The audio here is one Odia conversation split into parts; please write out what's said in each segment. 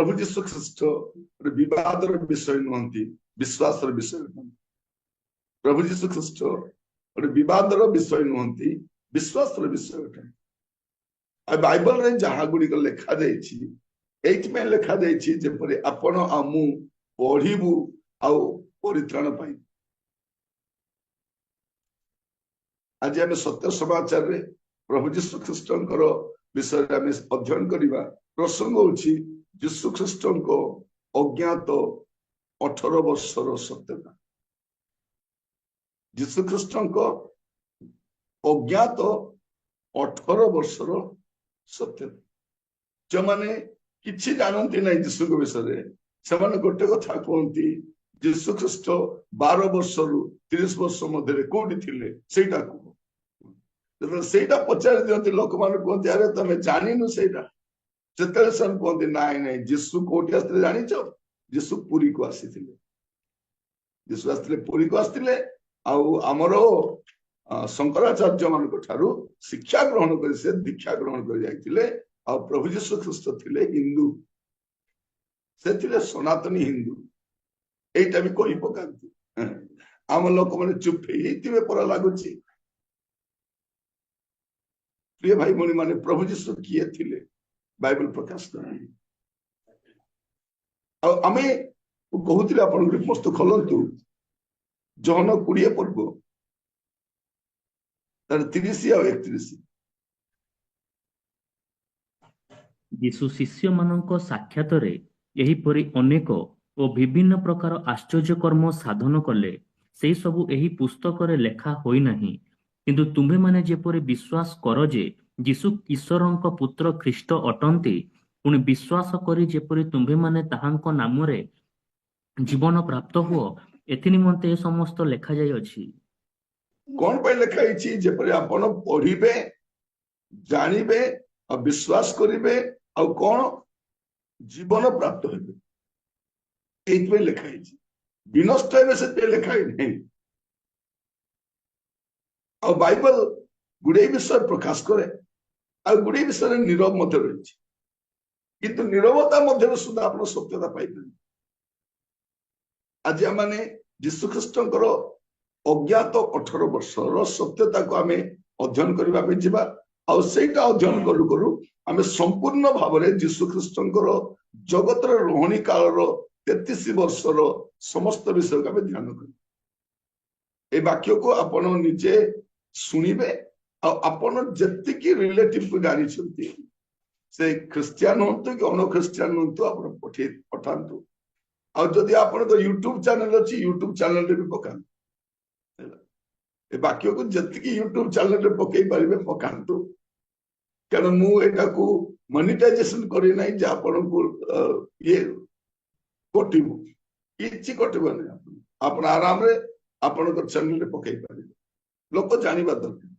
प्रभु जीशु ख्रीष्ट विवाद विषय नुहति विश्वास विषय नुहति प्रभु जीशु ख्रीष्ट विवाद विषय नुहति विश्वास विषय अटे बाइबल रे जहा गुड़िक लेखा जाइए लेखा जाइए आपण आमु पढ़ू आउ परित्राण पाई आज आम सत्य समाचार रे प्रभु जीशु ख्रीष्ट विषय आम अध्ययन करवा प्रसंग होची जीशु ख्रीष्ट अज्ञात 18 वर्षर सत्यता जीशु ख्रीष्ट अज्ञात 18 वर्षर सत्यता जो माने किछि जानती ना जीशु विषय से गोटे कथा कहती जीशु ख्रीष्ट 12 वर्ष रु 30 वर्ष मध्य कौटी थिले सेटा पचारि दियंती लोक मान कहते अरे तमे जानिनु सेटा सेतले सन कहते नाई नाई जीशु कोठी आस्ते जानिछ जीशु पुरी को आसीथिले जीशु आस्ते पुरी को आस्तिले आउ हमरो शंकराचार्य मानक ठारू शिक्षा ग्रहण कर से दीक्षा ग्रहण कर जाइतिले आ प्रभु जीशु ख्रीष्ट थिले हिंदू से थिले सनातनी हिंदू एटा भी कहि पकांती आम लोक माने चुप हेतिबे पर लागुची प्रिय भाई भौणी माने प्रभु जीशु किए थिले बाइबल प्रकाश करनी आमे कहूतिले आपण गुटे पुस्तक खोलंतु जहन 20 पर्व तार 30 आ 31 यीशु शिष्य मानक साक्षात रे एही परि अनेक ओ विभिन्न प्रकार आश्चर्य कर्म साधन कले से सबु एही पुस्तक रे लेखा होई नाही किंतु तुम्हे माने जेपरि विश्वास कर जे यीशु ईश्वरंक पुत्र ख्रीष्ट अटंती पुणी विश्वास करी जेपरि तुम्हे माने ताहांक नाम रे जीवन प्राप्त हुओ एथि निमंते समस्त लेखा जाय अछि कोन पे लेखा अछि जेपरि आपण पढिबे जानिबे आ विश्वास करिबे आ कोन जीवन प्राप्त होबे एथि पे लेखा अछि विनष्ट होबे से लेखा नै और बाइबल गुड़े विषय प्रकाश करे आ गुड़े विषय नीरव मध्य रही किंतु नीरवता मध्य सुधा आप सत्यता पाइबे आज आम जीशु ख्रीष्ट अज्ञात 18 वर्षर सत्यता को आम अध्ययन करने जावा आईटा अध्ययन करू करू आम संपूर्ण भाव में जीशु ख्रीष्ट जगत रोहणी काल 33 वर्षर समस्त विषय को आम ध्यान कर वाक्य को आपण निजे शुणिबे आपण जतिकी रिलेटिव को जानी से ख्रिस्टियन हूँ कि अण ख्रिस्टियन हूँ आप पठातु आदि आप यूट्यूब चैनल अच्छी यूट्यूब चैनल रे भी पकातु वाक्य को जतिकी यूट्यूब चैनल रे पकई पारे पकातु कारण मुझा को मोनेटाइजेशन करना जे आपण को ये कटबू कि कटब नहीं आप आराम रे आपण चैनल रे पकई पारे लोक जानिबा दरकार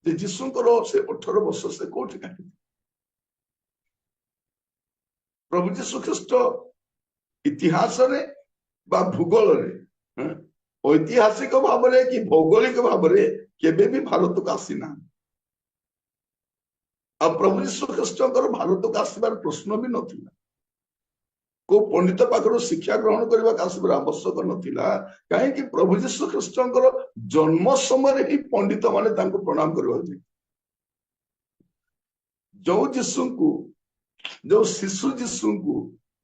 जे जीशुंकर से 18 वर्ष से कोठी काटी प्रभु जीशु ख्रीष्ट इतिहास रे बा भूगोल रे ऐतिहासिक भाव रे कि भौगोलिक भाव रे केबे भी भारत को आसीना अब प्रभु जीशु ख्रीष्ट भारत को आसबार प्रश्न भी नथिला को पंडित पाखर शिक्षा ग्रहण करने आसबार आवश्यक नथिला कहीं प्रभु जीशु ख्रीष्ट जन्म समय ही पंडित माने तांको प्रणाम करवा जो जीशु को जो शिशु जीशु को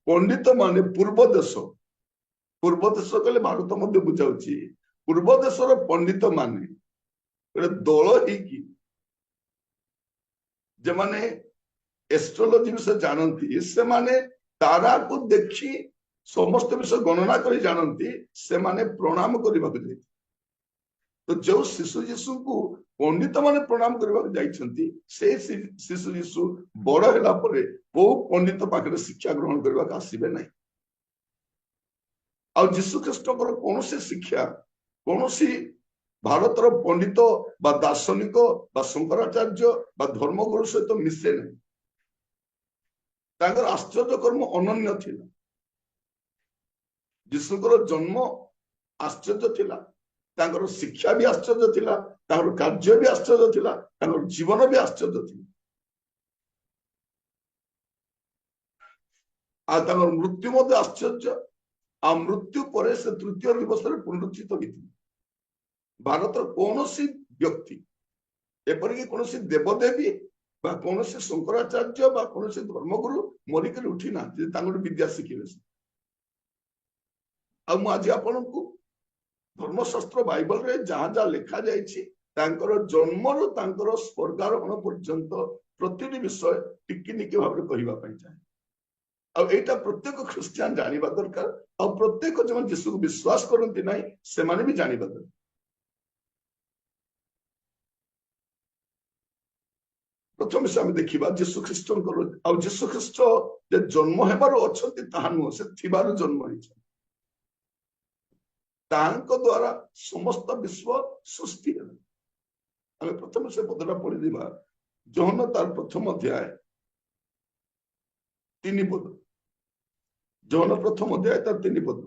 पंडित माने पूर्व देश कहले भारत मध्य बुझाऊची पूर्व देशर पंडित माने दल ही जे माने एस्ट्रोलॉजी विषय जानती से माने तारा को देखी समस्त विषय गणना कर जानती से माने प्रणाम करने को तो जो शिशु जीशु को पंडित माने प्रणाम करने से शिशु जीशु बड़ है बहु पंडित पाखे शिक्षा ग्रहण करने आसबे ना आ जीशु ख्रीष्ट कौन शिक्षा कौन भारतर पंडित बा दार्शनिक बा शंकराचार्य बा धर्मगुरु सहित मिसे नहीं आश्चर्य कर्म अनन्य थिला जीशुकर जन्म आश्चर्य थिला तांकर शिक्षा भी आश्चर्य थिला तांकर कार्य भी आश्चर्य थिला तांकर जीवन भी आश्चर्य थिला ଆଉ ତାଙ୍କର ମୃତ୍ୟୁ ମଧ୍ୟ ଆଶ୍ଚର୍ଯ୍ୟ। ଆଉ ମୃତ୍ୟୁ ପରେ ସେ ତୃତୀୟ ଦିବସରେ ପୁନରୁତ୍ଥିତ ହୋଇଥିଲେ। ଭାରତର କୌଣସି ବ୍ୟକ୍ତି ଏପରିକି କୌଣସି ଦେବଦେବୀ ବା କୌଣସି ଶଙ୍କରାଚାର୍ଯ୍ୟ ବା କୌଣସି ଧର୍ମଗୁରୁ ମରିକରି ଉଠି ନାହାନ୍ତି ତାଙ୍କଠୁ ବିଦ୍ୟା ଶିଖିବେ। ଆଉ ମୁଁ ଆଜି ଆପଣଙ୍କୁ ଧର୍ମଶାସ୍ତ୍ର ବାଇବଲରେ ଯାହା ଯାହା ଲେଖା ଯାଇଛି ତାଙ୍କର ଜନ୍ମରୁ ତାଙ୍କର ସ୍ୱର୍ଗାରୋହଣ ପର୍ଯ୍ୟନ୍ତ ପ୍ରତିଟି ବିଷୟ ଟିକିନିକି ଭାବରେ କହିବା ପାଇଁ ଚାହେଁ। ଆଉ ଏଇଟା ପ୍ରତ୍ୟେକ ଖ୍ରୀଷ୍ଟିଆନ ଜାଣିବା ଦରକାର। ଆଉ ପ୍ରତ୍ୟେକ ଯେଉଁମାନେ ଯୀଶୁକୁ ବିଶ୍ୱାସ କରନ୍ତି ନାହିଁ ସେମାନେ ବି ଜାଣିବା ଦରକାର। ପ୍ରଥମ ବିଷୟ ଆମେ ଦେଖିବା ଯୀଶୁ ଖ୍ରୀଷ୍ଟଙ୍କର। ଆଉ ଯୀଶୁ ଖ୍ରୀଷ୍ଟ ଯେ ଜନ୍ମ ହେବାରୁ ଅଛନ୍ତି ତାହା ନୁହଁ, ସେ ଥିବାରୁ ଜନ୍ମ ହେଇଛନ୍ତି। ତାଙ୍କ ଦ୍ୱାରା ସମସ୍ତ ବିଶ୍ୱ ସୃଷ୍ଟି ହେଲା। ଆମେ ପ୍ରଥମେ ସେ ପଦଟା ପଢିଯିବା, ଯୋହନ ତାର ପ୍ରଥମ ଅଧ୍ୟାୟ 3 ପଦ। ଯୋହନ ପ୍ରଥମ ଅଧ୍ୟାୟ ତାର 3 ପଦ।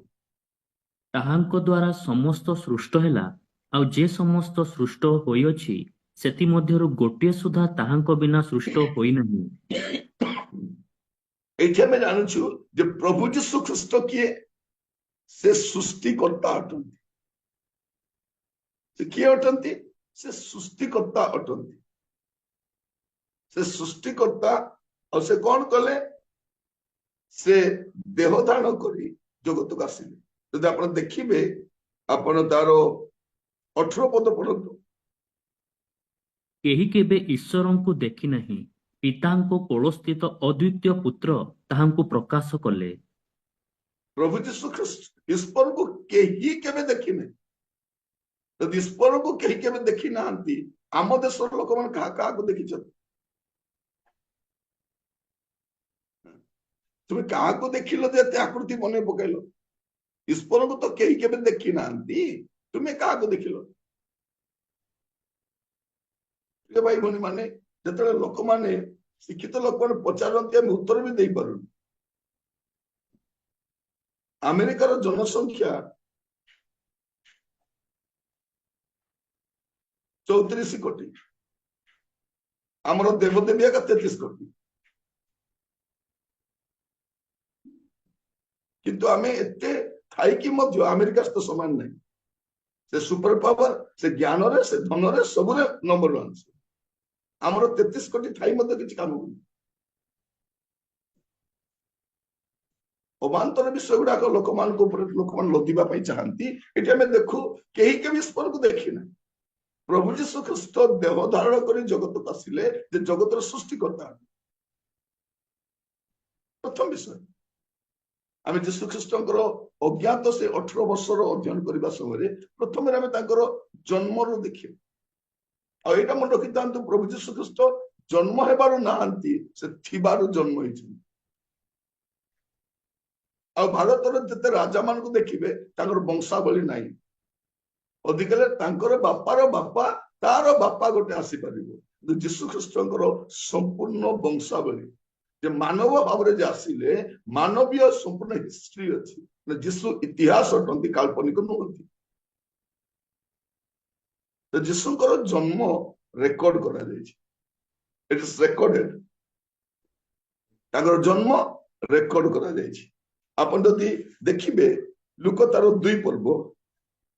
ତାହାଙ୍କ ଦ୍ୱାରା ସମସ୍ତ ସୃଷ୍ଟ ହେଲା, ଆଉ ଯେ ସମସ୍ତ ସୃଷ୍ଟ ହୋଇଅଛି ସେଥିମଧ୍ୟରୁ ଗୋଟିଏ ସୁଦ୍ଧା ତାହାଙ୍କ ବିନା ସୃଷ୍ଟ ହୋଇନାହିଁ। ଏଇଠି ଆମେ ଜାଣୁଛୁ ଯେ ପ୍ରଭୁ ଯୀଶୁ ଖ୍ରୀଷ୍ଟ କିଏ? ସେ ସୃଷ୍ଟିକର୍ତ୍ତା ଅଟନ୍ତି। ସେ କିଏ ଅଟନ୍ତି? ସେ ସୃଷ୍ଟିକର୍ତ୍ତା ଅଟନ୍ତି। ସେ ସୃଷ୍ଟିକର୍ତ୍ତା। ଆଉ ସେ କଣ କଲେ? ସେ ଦେହ ଧାରଣ କରି ଜଗତକୁ ଆସିଲେ। ଯଦି ଆପଣ ଦେଖିବେ, ଆପଣ ତାର 18 ପଦ ପଢନ୍ତୁ। କେହି କେବେ ଈଶ୍ୱରଙ୍କୁ ଦେଖି ନାହିଁ, ପିତାଙ୍କ କୋଳସ୍ଥିତ ଅଦ୍ୱିତୀୟ ପୁତ୍ର ତାହାଙ୍କୁ ପ୍ରକାଶ କଲେ। ପ୍ରଭୁ ଯୀଶୁ ଖ୍ରୀଷ୍ଟ ଈଶ୍ୱରଙ୍କୁ କେହି କେବେ ଦେଖିନାହିଁ। ଯଦି ଈଶ୍ୱରଙ୍କୁ କେହି କେବେ ଦେଖି ନାହାନ୍ତି, ଆମ ଦେଶର ଲୋକମାନେ କାହାକୁ ଦେଖିଛନ୍ତି? ତୁମେ କାହାକୁ ଦେଖିଲ ଯେ ଏତେ ଆକୃତି ମନେ ପକେଇଲ? ଈଶ୍ୱରଙ୍କୁ ତ କେହି କେବେ ଦେଖି ନାହାନ୍ତି, ତୁମେ କାହାକୁ ଦେଖିଲ? ଭାଇ ଭଉଣୀ ମାନେ, ଯେତେବେଳେ ଲୋକମାନେ ଶିକ୍ଷିତ ଲୋକମାନେ ପଚାରନ୍ତି ଆମେ ଉତ୍ତର ବି ଦେଇପାରୁନି। ଆମେରିକାର ଜନସଂଖ୍ୟା 34 କୋଟି, ଆମର ଦେବଦେବୀ ଏକା 33 କୋଟି। କିନ୍ତୁ ଆମେ ଏତେ ଥାଇକି ମଧ୍ୟ ଆମେରିକା ସହିତ ସମାନ ନାହିଁ। ସେ ସୁପର ପାୱାର, ସେ ଜ୍ଞାନରେ, ସେ ଧନରେ, ସବୁରେ ନମ୍ବର 1। ଆମର 33 କୋଟି ଥାଇ ମଧ୍ୟ କିଛି କାମ କରୁନି। ଅବାନ୍ତର ବିଷୟ ଗୁଡାକ ଲୋକମାନଙ୍କ ଉପରେ ଲୋକମାନେ ଲଦିବା ପାଇଁ ଚାହାନ୍ତି। ଏଠି ଆମେ ଦେଖୁ କେହି କେବେ ଈଶ୍ୱରକୁ ଦେଖିନାହିଁ। ପ୍ରଭୁ ଯୀଶୁ ଖ୍ରୀଷ୍ଟ ଦେହ ଧାରଣ କରି ଜଗତକୁ ଆସିଲେ, ଯେ ଜଗତର ସୃଷ୍ଟିକର୍ତ୍ତା। ପ୍ରଥମ ବିଷୟ ଆମେ ଯୀଶୁ ଖ୍ରୀଷ୍ଟଙ୍କର ଅଜ୍ଞାତ ସେ 18 ବର୍ଷର ଅଧ୍ୟୟନ କରିବା ସମୟରେ ପ୍ରଥମେ ଆମେ ତାଙ୍କର ଜନ୍ମରୁ ଦେଖିବା। ଆଉ ଏଇଟା ମନେ ରଖିଥାନ୍ତୁ, ପ୍ରଭୁ ଯୀଶୁ ଖ୍ରୀଷ୍ଟ ଜନ୍ମ ହେବାରୁ ନାହାନ୍ତି, ସେ ଥିବାରୁ ଜନ୍ମ ହେଇଛନ୍ତି। ଆଉ ଭାରତର ଯେତେ ରାଜା ମାନଙ୍କୁ ଦେଖିବେ ତାଙ୍କର ବଂଶାବଳୀ ନାହିଁ। ଅଧିକାରେ ତାଙ୍କର ବାପାର ବାପା ତାର ବାପା ଗୋଟେ ଆସିପାରିବ। ଯୀଶୁ ଖ୍ରୀଷ୍ଟଙ୍କର ସମ୍ପୂର୍ଣ୍ଣ ବଂଶାବଳୀ, ଯେ ମାନବ ଭାବରେ ଯେ ଆସିଲେ, ମାନବୀୟ ସମ୍ପୂର୍ଣ୍ଣ ହିଷ୍ଟ୍ରି ଅଛି। ଯୀଶୁ ଇତିହାସ ଅଟନ୍ତି, କାଳ୍ପନିକ ନୁହନ୍ତି। ଯୀଶୁଙ୍କର ଜନ୍ମ ରେକର୍ଡ କରାଯାଇଛି। ଇଟ ଇଜ ରେକର୍ଡେଡ। ତାଙ୍କର ଜନ୍ମ ରେକର୍ଡ କରାଯାଇଛି। ଆପଣ ଯଦି ଦେଖିବେ ଲୁକ ତାର 2 ପର୍ବ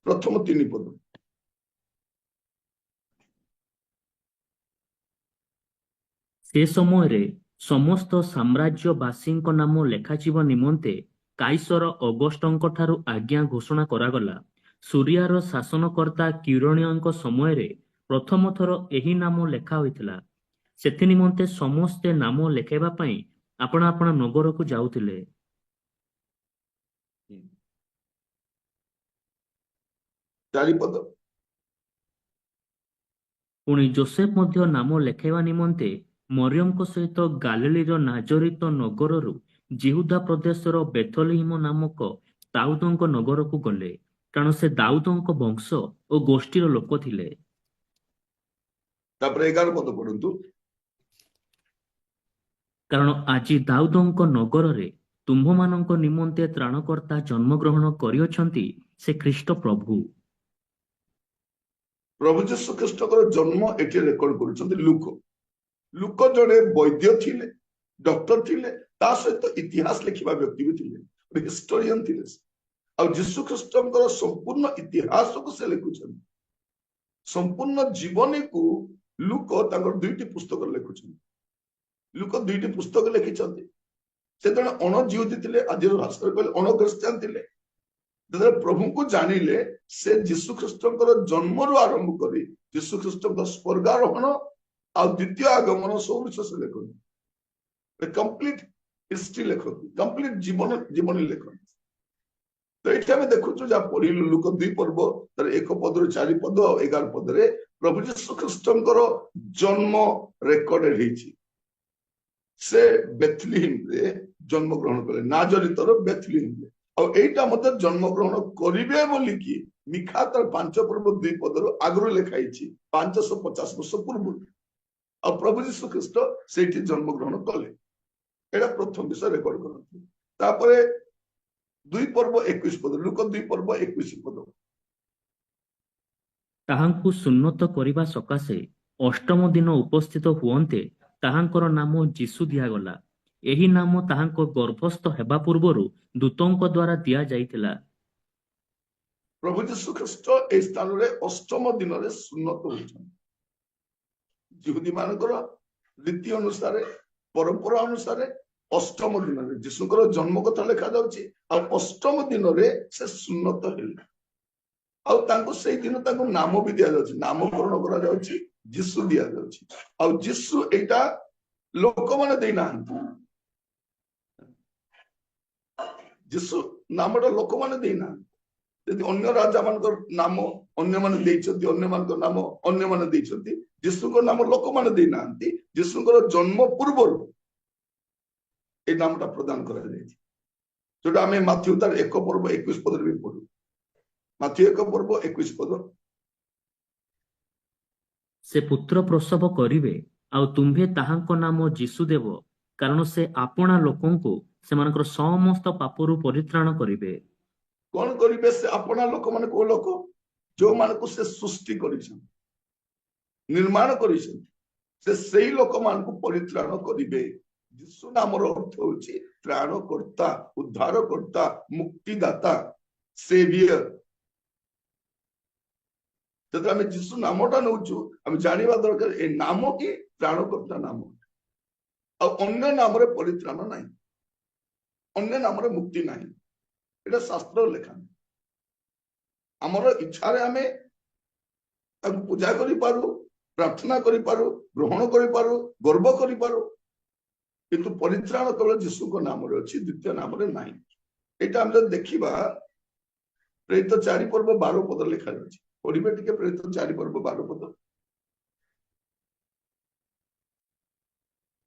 ପ୍ରଥମ 3 ପଦ। ସେ ସମୟରେ ସମସ୍ତ ସାମ୍ରାଜ୍ୟବାସୀଙ୍କ ନାମ ଲେଖାଯିବା ନିମନ୍ତେ କାଇସର ଅଗଷ୍ଟଙ୍କ ଠାରୁ ଆଜ୍ଞା ଘୋଷଣା କରାଗଲା। ସୁରିଆର ଶାସନକର୍ତ୍ତା କିରଣୀୟଙ୍କ ସମୟରେ ପ୍ରଥମ ଥର ଏହି ନାମ ଲେଖା ହୋଇଥିଲା। ସେଥି ନିମନ୍ତେ ସମସ୍ତେ ନାମ ଲେଖାଇବା ପାଇଁ ଆପଣା ଆପଣା ନଗରକୁ ଯାଉଥିଲେ। 4 ପଦ। ପୁଣି ଜୋସେଫ ମଧ୍ୟ ନାମ ଲେଖାଇବା ନିମନ୍ତେ ମରିୟମଙ୍କ ସହିତ ଗାଲିଲୀର ନାଜରିତ ନଗରରୁ ଜିହୁଦା ପ୍ରଦେଶର ବେଥଲେହେମ ନାମକ ଦାଉଦଙ୍କ ନଗରକୁ ଗଲେ, କାରଣ ସେ ଦାଉଦଙ୍କ ବଂଶ ଓ ଗୋଷ୍ଠୀର ଲୋକ ଥିଲେ। ତାପରେ 11 ପଦ ପଢନ୍ତୁ। କାରଣ ଆଜି ଦାଉଦଙ୍କ ନଗରରେ ତୁମ୍ଭମାନଙ୍କ ନିମନ୍ତେ ତ୍ରାଣକର୍ତ୍ତା ଜନ୍ମଗ୍ରହଣ କରିଅଛନ୍ତି, ସେ ଖ୍ରୀଷ୍ଟ ପ୍ରଭୁ। ପ୍ରଭୁ ଯୀଶୁ ଖ୍ରୀଷ୍ଟଙ୍କର ଜନ୍ମ ଏଠି ରେକର୍ଡ କରୁଛନ୍ତି ଲୁକ। ଲୁକ ଜଣେ ବୈଦ୍ୟ ଥିଲେ, ଡକ୍ଟର ଥିଲେ। ତା ସହିତ ଇତିହାସ ଲେଖିବା ବ୍ୟକ୍ତି ବି ଥିଲେ, ହିଷ୍ଟୋରିଆନ ଥିଲେ ସେ। ଆଉ ଯୀଶୁ ଖ୍ରୀଷ୍ଟଙ୍କର ସମ୍ପୂର୍ଣ୍ଣ ଇତିହାସକୁ ସେ ଲେଖୁଛନ୍ତି, ସମ୍ପୂର୍ଣ୍ଣ ଜୀବନୀକୁ ଲୁକ ତାଙ୍କର 2ଟି ପୁସ୍ତକରେ ଲେଖୁଛନ୍ତି। ଲୁକ 2ଟି ପୁସ୍ତକ ଲେଖିଛନ୍ତି। ସେ ଜଣେ ଅଣଜିହୁଦୀ ଥିଲେ, ଆଜିର ଭାଷାରେ କହିଲେ ଅଣଖ୍ରୀଷ୍ଟିଆନ ଥିଲେ। ଯେତେବେଳେ ପ୍ରଭୁଙ୍କୁ ଜାଣିଲେ ସେ ଯୀଶୁ ଖ୍ରୀଷ୍ଟଙ୍କର ଜନ୍ମରୁ ଆରମ୍ଭ କରି ଯୀଶୁ ଖ୍ରୀଷ୍ଟଙ୍କର ସ୍ୱର୍ଗାରୋହଣ ଆଉ ଦ୍ୱିତୀୟ ଆଗମନ ସବୁ ବିଷୟ ସେ ଲେଖନ୍ତି, କମ୍ପ୍ଲିଟ ହିଷ୍ଟ୍ରି ଲେଖନ୍ତି, କମ୍ପ୍ଲିଟ ଜୀବନୀ ଲେଖନ୍ତି। ତ ଏଇଠି ଆମେ ଦେଖୁଛୁ ଯାହା ପଢିଲୁ ଲୁକ 2 ପର୍ବ ତାର 1 ପଦରୁ 4 ପଦ ଆଉ 11 ପଦରେ ପ୍ରଭୁ ଯୀଶୁ ଖ୍ରୀଷ୍ଟଙ୍କର ଜନ୍ମ ରେକର୍ଡ ହେଇଛି। ସେ ବେଥଲିହିମରେ ଜନ୍ମଗ୍ରହଣ କଲେ, ନାଜରିତର ବେଥଲିହିମରେ। ଆଉ ଏଇଟା ମଧ୍ୟ ଜନ୍ମଗ୍ରହଣ କରିବେ ବୋଲିକି ମିଖା ତାର 5 ପର୍ବ 2 ପଦରୁ ଆଗରୁ ଲେଖା ହେଇଛି, 550 ବର୍ଷ ପୂର୍ବରୁ। ଆଉ ପ୍ରଭୁ ଯୀଶୁ ଖ୍ରୀଷ୍ଟ ସେଇଠି ଜନ୍ମଗ୍ରହଣ କଲେ। ଏଇଟା ପ୍ରଥମ ବିଷୟ ରେକର୍ଡ କରନ୍ତି। ତାପରେ 2 ପର୍ବ 21 ପଦ, ଲୁକ 2 ପର୍ବ 21 ପଦ। ତାହାଙ୍କୁ ସୁନ୍ନତ କରିବା ସକାଶେ ଅଷ୍ଟମ ଦିନ ଉପସ୍ଥିତ ହୁଅନ୍ତେ ତାହାଙ୍କର ନାମ ଯୀଶୁ ଦିଆଗଲା। ଏହି ନାମ ତାହାଙ୍କ ଗର୍ଭସ୍ଥ ହେବା ପୂର୍ବରୁ ଦୂତଙ୍କ ଦ୍ୱାରା ଦିଆଯାଇଥିଲା। ପ୍ରଭୁ ଯୀଶୁ ଖ୍ରୀଷ୍ଟ ଏହି ସ୍ଥାନରେ ଅଷ୍ଟମ ଦିନରେ ସୁନ୍ନତ ହୋଇଛନ୍ତି। ଯିହୁଦୀ ମାନଙ୍କର ରୀତି ଅନୁସାରେ, ପରମ୍ପରା ଅନୁସାରେ ଅଷ୍ଟମ ଦିନରେ ଯୀଶୁଙ୍କର ଜନ୍ମ କଥା ଲେଖାଯାଉଛି, ଆଉ ଅଷ୍ଟମ ଦିନରେ ସେ ସୁନ୍ନତ ହେଲେ। ଆଉ ତାଙ୍କୁ ସେଇ ଦିନ ତାଙ୍କୁ ନାମ ବି ଦିଆଯାଉଛି, ନାମକରଣ କରାଯାଉଛି, ଯୀଶୁ ଦିଆଯାଉଛି। ଆଉ ଯୀଶୁ ଏଇଟା ଲୋକମାନେ ଦେଇନାହାନ୍ତି, ଯୀଶୁ ନାମଟା ଲୋକମାନେ ଦେଇନାହାନ୍ତି। ଯଦି ଅନ୍ୟ ରାଜା ମାନଙ୍କର ନାମ ଅନ୍ୟମାନେ ଦେଇଛନ୍ତି, ଅନ୍ୟମାନଙ୍କ ନାମ ଅନ୍ୟମାନେ ଦେଇଛନ୍ତି, ଯୀଶୁଙ୍କ ନାମ ଲୋକମାନେ ଦେଇନାହାନ୍ତି। ଯୀଶୁଙ୍କର ଜନ୍ମ ପୂର୍ବରୁ এই নামটা প্রদান କରାଯାଇଛି, ଯୋଉଟା ଆମେ ମାଥ୍ୟୁ ତାର 1 ପର୍ବ 21 ପଦରେ ବି ପଢୁ। ମାଥ୍ୟୁ 1 ପର୍ବ 21 ପଦ। ସେ ପୁତ୍ର ପ୍ରସବ କରିବେ, ଆଉ ତୁମ୍ଭେ ତାହାଙ୍କ ନାମ ଯୀଶୁ ଦେବ, କାରଣ ସେ ଆପଣା ଲୋକଙ୍କୁ ସେମାନଙ୍କର ସମସ୍ତ ପାପରୁ ପରିତ୍ରାଣ କରିବେ। କଣ କରିବେ ସେ ଆପଣା ଲୋକ? ମାନେ କୋଉ ଲୋକ? ଯୋଉମାନଙ୍କୁ ସେ ସୃଷ୍ଟି କରିଛନ୍ତି, ନିର୍ମାଣ କରିଛନ୍ତି, ସେ ସେଇ ଲୋକମାନଙ୍କୁ ପରିତ୍ରାଣ କରିବେ। ଯୀଶୁ ନାମର ଅର୍ଥ ହଉଛି ତ୍ରାଣକର୍ତ୍ତା, ଉଦ୍ଧାରକର୍ତ୍ତା, ମୁକ୍ତିଦାତା, ସେଭିୟର। ଯେତେବେଳେ ଆମେ ଯୀଶୁ ନାମଟା ନେଉଛୁ ଆମେ ଜାଣିବା ଦରକାର ଏ ନାମ ହିଁ ତ୍ରାଣକର୍ତ୍ତା ନାମ, ଆଉ ଅନ୍ୟ ନାମରେ ପରିତ୍ରାଣ ନାହିଁ, ଅନ୍ୟ ନାମରେ ମୁକ୍ତି ନାହିଁ। ଏଇଟା ଶାସ୍ତ୍ର ଲେଖା। ଆମର ଇଚ୍ଛାରେ ଆମେ ତାକୁ ପୂଜା କରିପାରୁ, ପ୍ରାର୍ଥନା କରିପାରୁ, ଗ୍ରହଣ କରିପାରୁ, ଗର୍ବ କରିପାରୁ, କିନ୍ତୁ ପରିତ୍ରାଣ କେବଳ ଯୀଶୁଙ୍କ ନାମରେ ଅଛି, ଦ୍ୱିତୀୟ ନାମରେ ନାହିଁ। ଏଇଟା ଆମେ ଯଦି ଦେଖିବା ପ୍ରେରିତ 4 ପର୍ବ 12 ପଦ ଲେଖାଯାଉଛି। ପଢିବେ ଟିକେ ପ୍ରେରିତ 4 ପର୍ବ 12 ପଦ।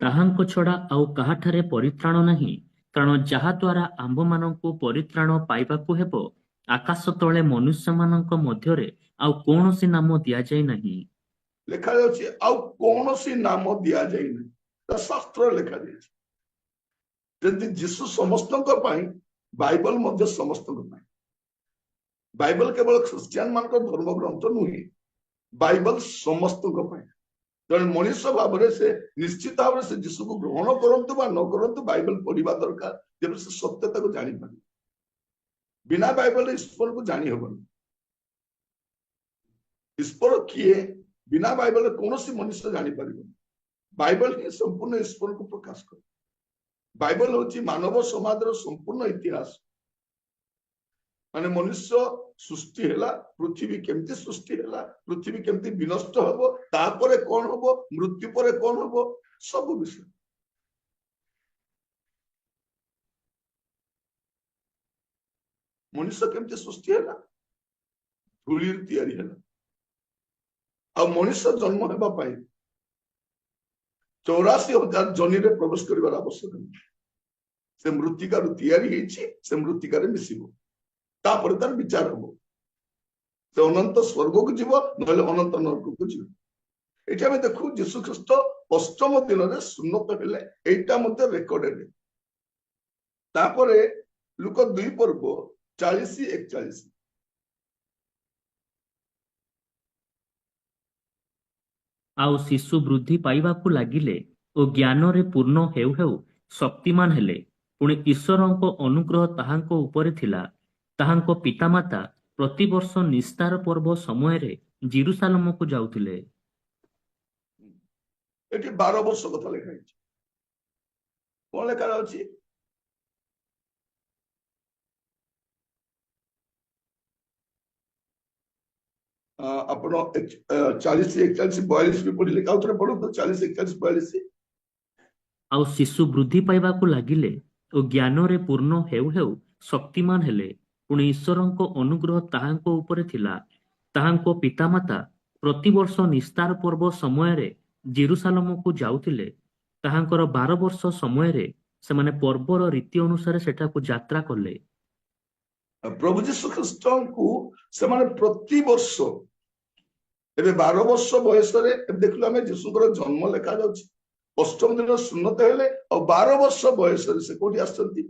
ତାହାଙ୍କ ଛଡା ଆଉ କାହାଠାରେ ପରିତ୍ରାଣ ନାହିଁ, କାରଣ ଯାହା ଦ୍ୱାରା ଆମ୍ଭମାନଙ୍କୁ ପରିତ୍ରାଣ ପାଇବାକୁ ହେବ, ଆକାଶ ତଳେ ମନୁଷ୍ୟମାନଙ୍କ ମଧ୍ୟରେ ଆଉ କୌଣସି ନାମ ଦିଆଯାଇ ନାହିଁ। ଲେଖାଯାଉଛି ଆଉ କୌଣସି ନାମ ଦିଆଯାଇନାହିଁ, ଶାସ୍ତ୍ର ଲେଖାଯାଇଛି। ଯଦି ଯୀଶୁ ସମସ୍ତଙ୍କ ପାଇଁ, ବାଇବଲ ମଧ୍ୟ ସମସ୍ତଙ୍କ ପାଇଁ। ବାଇବଲ କେବଳ ଖ୍ରୀଷ୍ଟିଆନ ମାନଙ୍କ ଧର୍ମ ଗ୍ରନ୍ଥ ନୁହେଁ, ବାଇବଲ ସମସ୍ତଙ୍କ ପାଇଁ। ଜଣେ ମଣିଷ ଭାବରେ ସେ ନିଶ୍ଚିତ ଭାବରେ ସେ ଯୀଶୁକୁ ଗ୍ରହଣ କରନ୍ତୁ ବା ନ କରନ୍ତୁ, ବାଇବଲ ପଢିବା ଦରକାର, ଯେବେ ସେ ସତ୍ୟତାକୁ ଜାଣିପାରିବେ। ବିନା ବାଇବଲରେ ଈଶ୍ୱରକୁ ଜାଣି ହବନି। ଈଶ୍ୱର କିଏ ବିନା ବାଇବଲରେ କୌଣସି ମନୁଷ୍ୟ ଜାଣିପାରିବନି। ବାଇବଲ ହିଁ ସମ୍ପୂର୍ଣ୍ଣ ଈଶ୍ୱରକୁ ପ୍ରକାଶ କରେ। ବାଇବଲ ହଉଛି ମାନବ ସମାଜର ସମ୍ପୂର୍ଣ୍ଣ ଇତିହାସ। ମାନେ ମନୁଷ୍ୟ ସୃଷ୍ଟି ହେଲା, ପୃଥିବୀ କେମିତି ସୃଷ୍ଟି ହେଲା, ପୃଥିବୀ କେମିତି ବିନଷ୍ଟ ହବ, ତାପରେ କଣ ହବ, ମୃତ୍ୟୁ ପରେ କଣ ହବ, ସବୁ ବିଷୟ। ମନୁଷ୍ୟ କେମିତି ସୃଷ୍ଟି ହେଲା, ଧୂଳିରୁ ତିଆରି ହେଲା। ଆଉ ମଣିଷ ଜନ୍ମ ହେବା ପାଇଁ 84,000 ଜନିରେ ପ୍ରବେଶ କରିବାର ଆବଶ୍ୟକ ନାହିଁ। ସେ ମୃତ୍ତିକାରୁ ତିଆରି ହେଇଛି, ସେ ମୃତ୍ତିକାରେ ମିଶିବ, ତାପରେ ତାର ବିଚାର ହବ। ସେ ଅନନ୍ତ ସ୍ୱର୍ଗକୁ ଯିବ, ନହେଲେ ଅନନ୍ତ ନରକକୁ ଯିବ। ଏଠି ଆମେ ଦେଖୁ ଯୀଶୁ ଖ୍ରୀଷ୍ଟ ଅଷ୍ଟମ ଦିନରେ ସୁନ୍ନତ ହେଲେ, ଏଇଟା ମଧ୍ୟ ରେକର୍ଡେଡ। ତାପରେ ଲୁକ 2 ପର୍ବ 40-41। ଆଉ ଶିଶୁ ବୃଦ୍ଧି ପାଇବାକୁ ଲାଗିଲେ ଓ ଜ୍ଞାନରେ ପୂର୍ଣ୍ଣ ହେଉ ହେଉ ଶକ୍ତିମାନ ହେଲେ। ପୁଣି ଈଶ୍ୱରଙ୍କ ଅନୁଗ୍ରହ ତାହାଙ୍କ ଉପରେ ଥିଲା। ତାହାଙ୍କ ପିତାମାତା ପ୍ରତିବର୍ଷ ନିସ୍ତାର ପର୍ବ ସମୟରେ ଜିରୁସାଲମକୁ ଯାଉଥିଲେ। ଏଠି 12 ବର୍ଷ କଥା ଲେଖା ହେଇଛି। କଣ ଲେଖା ଅଛି? ଆପଣ 40, 41, 42 ବି ପଢିଲେ, ଆଉ ଥରେ ପଢନ୍ତୁ 40, 41, 42। ଆଉ ଶିଶୁ ବୃଦ୍ଧି ପାଇବାକୁ ଲାଗିଲେ ଓ ଜ୍ଞାନରେ ପୂର୍ଣ୍ଣ ହେଉ ହେଉ ଶକ୍ତିମାନ ହେଲେ। ପୁଣି ଈଶ୍ୱରଙ୍କ ଅନୁଗ୍ରହ ତାହାଙ୍କ ଉପରେ ଥିଲା। ତାହାଙ୍କ ପିତାମାତା ପ୍ରତିବର୍ଷ ନିସ୍ତାର ପର୍ବ ସମୟରେ ଜେରୁସାଲମକୁ ଯାଉଥିଲେ। ତାହାଙ୍କର 12 ବର୍ଷ ସମୟରେ ସେମାନେ ପର୍ବର ରୀତି ଅନୁସାରେ ସେଠାକୁ ଯାତ୍ରା କଲେ। ପ୍ରଭୁ ଯୀଶୁ ଖ୍ରୀଷ୍ଟଙ୍କୁ ସେମାନେ ପ୍ରତିବର୍ଷ, ଏବେ 12 ବର୍ଷ ବୟସରେ ଦେଖିଲୁ ଆମେ ଯୀଶୁଙ୍କର ଜନ୍ମ ଲେଖା ଯାଉଛି, ଅଷ୍ଟମ ଦିନ ସୁନ୍ନତ ହେଲେ, ଆଉ 12 ବର୍ଷ ବୟସରେ ସେ କୋଉଠି ଆସିଛନ୍ତି?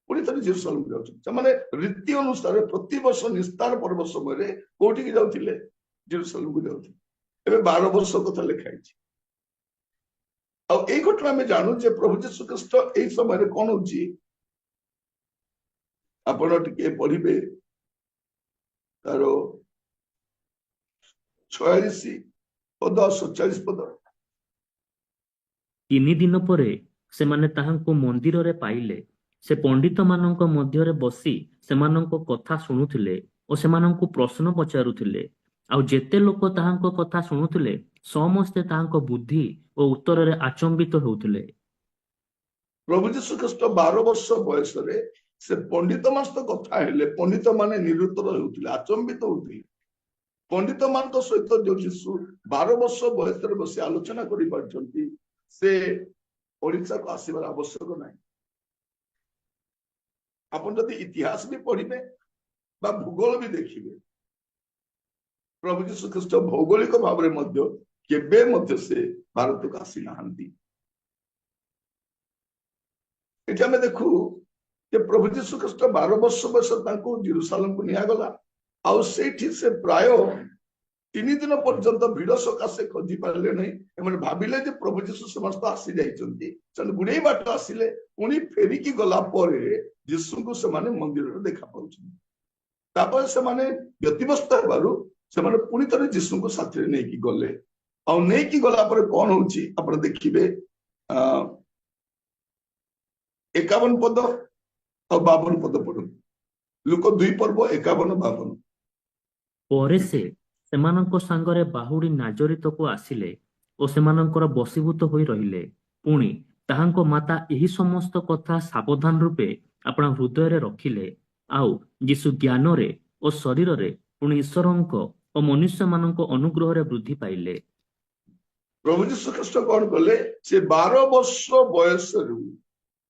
ପୁଣି ଥରେ ଜେରୁସାଲେମକୁ ଯାଉଛନ୍ତି। ସେମାନେ ରୀତି ଅନୁସାରେ ପ୍ରତିବର୍ଷ ନିସ୍ତାର ପର୍ବ ସମୟରେ କୋଉଠିକି ଯାଉଥିଲେ? ଜେରୁସାଲେମକୁ ଯାଉଥିଲେ। ଏବେ 12 ବର୍ଷ କଥା ଲେଖା ହେଇଛି। ଆଉ ଏଇ ଘଟଣା ଆମେ ଜାଣୁ ଯେ ପ୍ରଭୁ ଯୀଶୁ ଖ୍ରୀଷ୍ଟ ଏଇ ସମୟରେ କଣ ହଉଛି, ଆପଣ ଟିକେ ପଢିବେ ତାର 46 ପଦ 47 ପଦ। 3 ଦିନ ପରେ ସେମାନେ ତାହାଙ୍କୁ ମନ୍ଦିରରେ ପାଇଲେ। ସେ ପଣ୍ଡିତମାନଙ୍କ ମଧ୍ୟରେ ବସି ସେମାନଙ୍କ କଥା ଶୁଣୁଥିଲେ ଓ ସେମାନଙ୍କୁ ପ୍ରଶ୍ନ ପଚାରୁଥିଲେ। ଆଉ ଯେତେ ଲୋକ ତାହାଙ୍କ କଥା ଶୁଣୁଥିଲେ ସମସ୍ତେ ତାହାଙ୍କ ବୁଦ୍ଧି ଓ ଉତ୍ତରରେ ଆଚମ୍ବିତ ହେଉଥିଲେ। ପ୍ରଭୁ ଯୀଶୁ ଖ୍ରୀଷ୍ଟ 12 ବର୍ଷ ବୟସରେ ସେ ପଣ୍ଡିତ ମାନଙ୍କ ସହିତ କଥା ହେଲେ, ପଣ୍ଡିତ ମାନେ ନିରୁତ୍ତର ହେଉଥିଲେ, ଆଚମ୍ବିତ ହଉଥିଲେ। ପଣ୍ଡିତ ମାନଙ୍କ ସହିତ ଯୋଉ ଯୀଶୁ 12 ବର୍ଷ ବୟସରେ ବସି ଆଲୋଚନା କରିପାରୁଛନ୍ତି, ସେ ଓଡିଶାକୁ ଆସିବାର ଆବଶ୍ୟକ ନାହିଁ। ଆପଣ ଯଦି ଇତିହାସ ବି ପଢିବେ ବା ଭୂଗୋଳ ବି ଦେଖିବେ, ପ୍ରଭୁ ଯୀଶୁ ଖ୍ରୀଷ୍ଟ ଭୌଗୋଳିକ ଭାବରେ ମଧ୍ୟ କେବେ ମଧ୍ୟ ସେ ଭାରତକୁ ଆସିନାହାନ୍ତି। ଏଠି ଆମେ ଦେଖୁ ଯେ ପ୍ରଭୁ ଯୀଶୁ ଖ୍ରୀଷ୍ଟ 12 ବର୍ଷ ବୟସ ତାଙ୍କୁ ଜେରୁସାଲେମକୁ ନିଆଗଲା। ଆଉ ସେଇଠି ସେ ପ୍ରାୟ 3 ଦିନ ପର୍ଯ୍ୟନ୍ତ ଭିଡ ସକାଶେ ଖୋଜି ପାରିଲେ ନାହିଁ। ଏମାନେ ଭାବିଲେ ଯେ ପ୍ରଭୁ ଯୀଶୁ ସମସ୍ତ ଆସି ଯାଇଛନ୍ତି, ସେମାନେ ଗୁଡେଇ ବାଟ ଆସିଲେ, ପୁଣି ଫେରିକି ଗଲା ପରେ ଯୀଶୁଙ୍କୁ ସେମାନେ ମନ୍ଦିରରେ ଦେଖା ପାଉଛନ୍ତି। ତାପରେ ସେମାନେ ବ୍ୟତିବ୍ୟସ୍ତ ହେବାରୁ ସେମାନେ ପୁଣି ଥରେ ଯୀଶୁଙ୍କୁ ସାଥିରେ ନେଇକି ଗଲେ। ଆଉ ନେଇକି ଗଲା ପରେ କଣ ହଉଛି ଆପଣ ଦେଖିବେ, 51 ପଦ ଆଉ 52 ପଦ ପଢନ୍ତୁ। ଲୁକ 2 ପର୍ବ 51, 52। ପରେ ସେ ସେମାନଙ୍କ ସାଙ୍ଗରେ ବାହୁଡ଼ି ନାଜରିତକୁ ଆସିଲେ ଓ ସେମାନଙ୍କର ବଶୀଭୂତ ହୋଇ ରହିଲେ। ପୁଣି ତାହାଙ୍କ ମାତା ଏହି ସମସ୍ତ କଥା ସାବଧାନ ରୂପେ ଆପଣା ହୃଦୟରେ ରଖିଲେ। ଆଉ ଯୀଶୁ ଜ୍ଞାନରେ ଓ ଶରୀରରେ ପୁଣି ଈଶ୍ୱରଙ୍କ ଓ ମନୁଷ୍ୟମାନଙ୍କ ଅନୁଗ୍ରହରେ ବୃଦ୍ଧି ପାଇଲେ। ପ୍ରଭୁ ଯୀଶୁ ଖ୍ରୀଷ୍ଟ କଣ କଲେ, ସେ 12 ବର୍ଷ ବୟସରୁ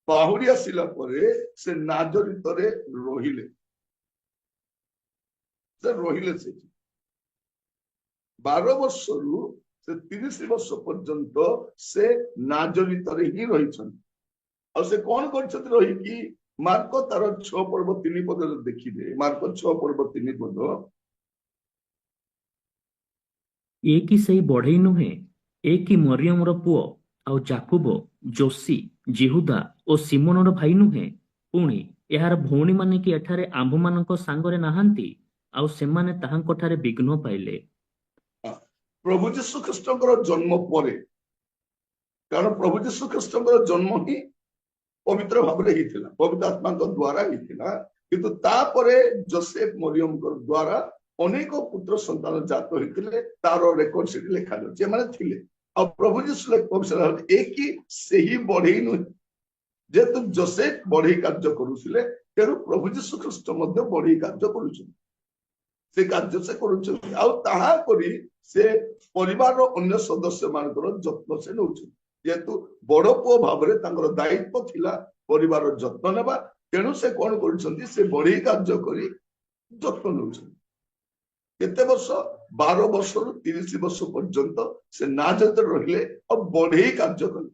ବାହୁଡି ଆସିଲା ପରେ ସେ ନାଜରିତରେ ରହିଲେ। ସେ ରହିଲେ ସେଠି 12 ବର୍ଷରୁ ସେ 30 ବର୍ଷ ପର୍ଯ୍ୟନ୍ତ ସେ ନାଜରିତରେ ହିଁ ରହିଛନ୍ତି। ଆଉ ସେ କଣ କରିଛନ୍ତି ରହିକି? ମାର୍କ ତାର 6 ପର୍ବ 3 ପଦରେ ଦେଖିବେ, ମାର୍କ 6 ପର୍ବ 3 ପଦ। ଏ କି ସେଇ ବଢେଇ ନୁହେଁ? ଏ କି ମରିୟମର ପୁଅ, ଆଉ ଯାକୁବ, ଯୋଶୀ, ଜିହୁଦା ଓ ସିମୋନର ଭାଇ ନୁହେଁ? ପୁଣି ଏହାର ଭଉଣୀମାନେ କି ଏଠାରେ ଆମ୍ଭମାନଙ୍କ ସାଙ୍ଗରେ ନାହାନ୍ତି? ଆଉ ସେମାନେ ତାହାଙ୍କଠାରେ ବିଘ୍ନ ପାଇଲେ। ପ୍ରଭୁ ଯୀଶୁ ଖ୍ରୀଷ୍ଟଙ୍କର ଜନ୍ମ ପରେ, କାରଣ ପ୍ରଭୁ ଯୀଶୁ ଖ୍ରୀଷ୍ଟଙ୍କର ଜନ୍ମ ହିଁ ପବିତ୍ର ଭାବରେ ହେଇଥିଲା, ପବିତ୍ର ଆତ୍ମାଙ୍କ ଦ୍ଵାରା ହେଇଥିଲା। କିନ୍ତୁ ତାପରେ ଯୋସେଫ ମରିୟମଙ୍କ ଦ୍ଵାରା ଅନେକ ପୁତ୍ର ସନ୍ତାନ ଜାତ ହେଇଥିଲେ, ତାର ରେକର୍ଡ ସେଠି ଲେଖାଯାଉଛି, ଏମାନେ ଥିଲେ। ଆଉ ପ୍ରଭୁ ଯୀଶୁ ଏ କି ସେହି ବଢେଇ ନୁହେଁ? ଯେହେତୁ ଯୋସେଫ ବଢେଇ କାର୍ଯ୍ୟ କରୁଥିଲେ, ତେଣୁ ପ୍ରଭୁ ଯୀଶୁ ଖ୍ରୀଷ୍ଟ ମଧ୍ୟ ବଢେଇ କାର୍ଯ୍ୟ କରୁଛନ୍ତି। ସେ କାର୍ଯ୍ୟ ସେ କରୁଛନ୍ତି, ଆଉ ତାହା କରି ସେ ପରିବାରର ଅନ୍ୟ ସଦସ୍ୟ ମାନଙ୍କର ଯତ୍ନ ସେ ନେଉଛନ୍ତି। ଯେହେତୁ ବଡ ପୁଅ ଭାବରେ ତାଙ୍କର ଦାୟିତ୍ୱ ଥିଲା ପରିବାରର ଯତ୍ନ ନେବା, ତେଣୁ ସେ କଣ କରୁଛନ୍ତି, ସେ ବଢେଇ କାର୍ଯ୍ୟ କରି ଯତ୍ନ ନେଉଛନ୍ତି। କେତେ ବର୍ଷ? 12 ବର୍ଷରୁ 30 ବର୍ଷ ପର୍ଯ୍ୟନ୍ତ ସେ ନାଜରିତରେ ରହିଲେ ଆଉ ବଢେଇ କାର୍ଯ୍ୟ କଲେ,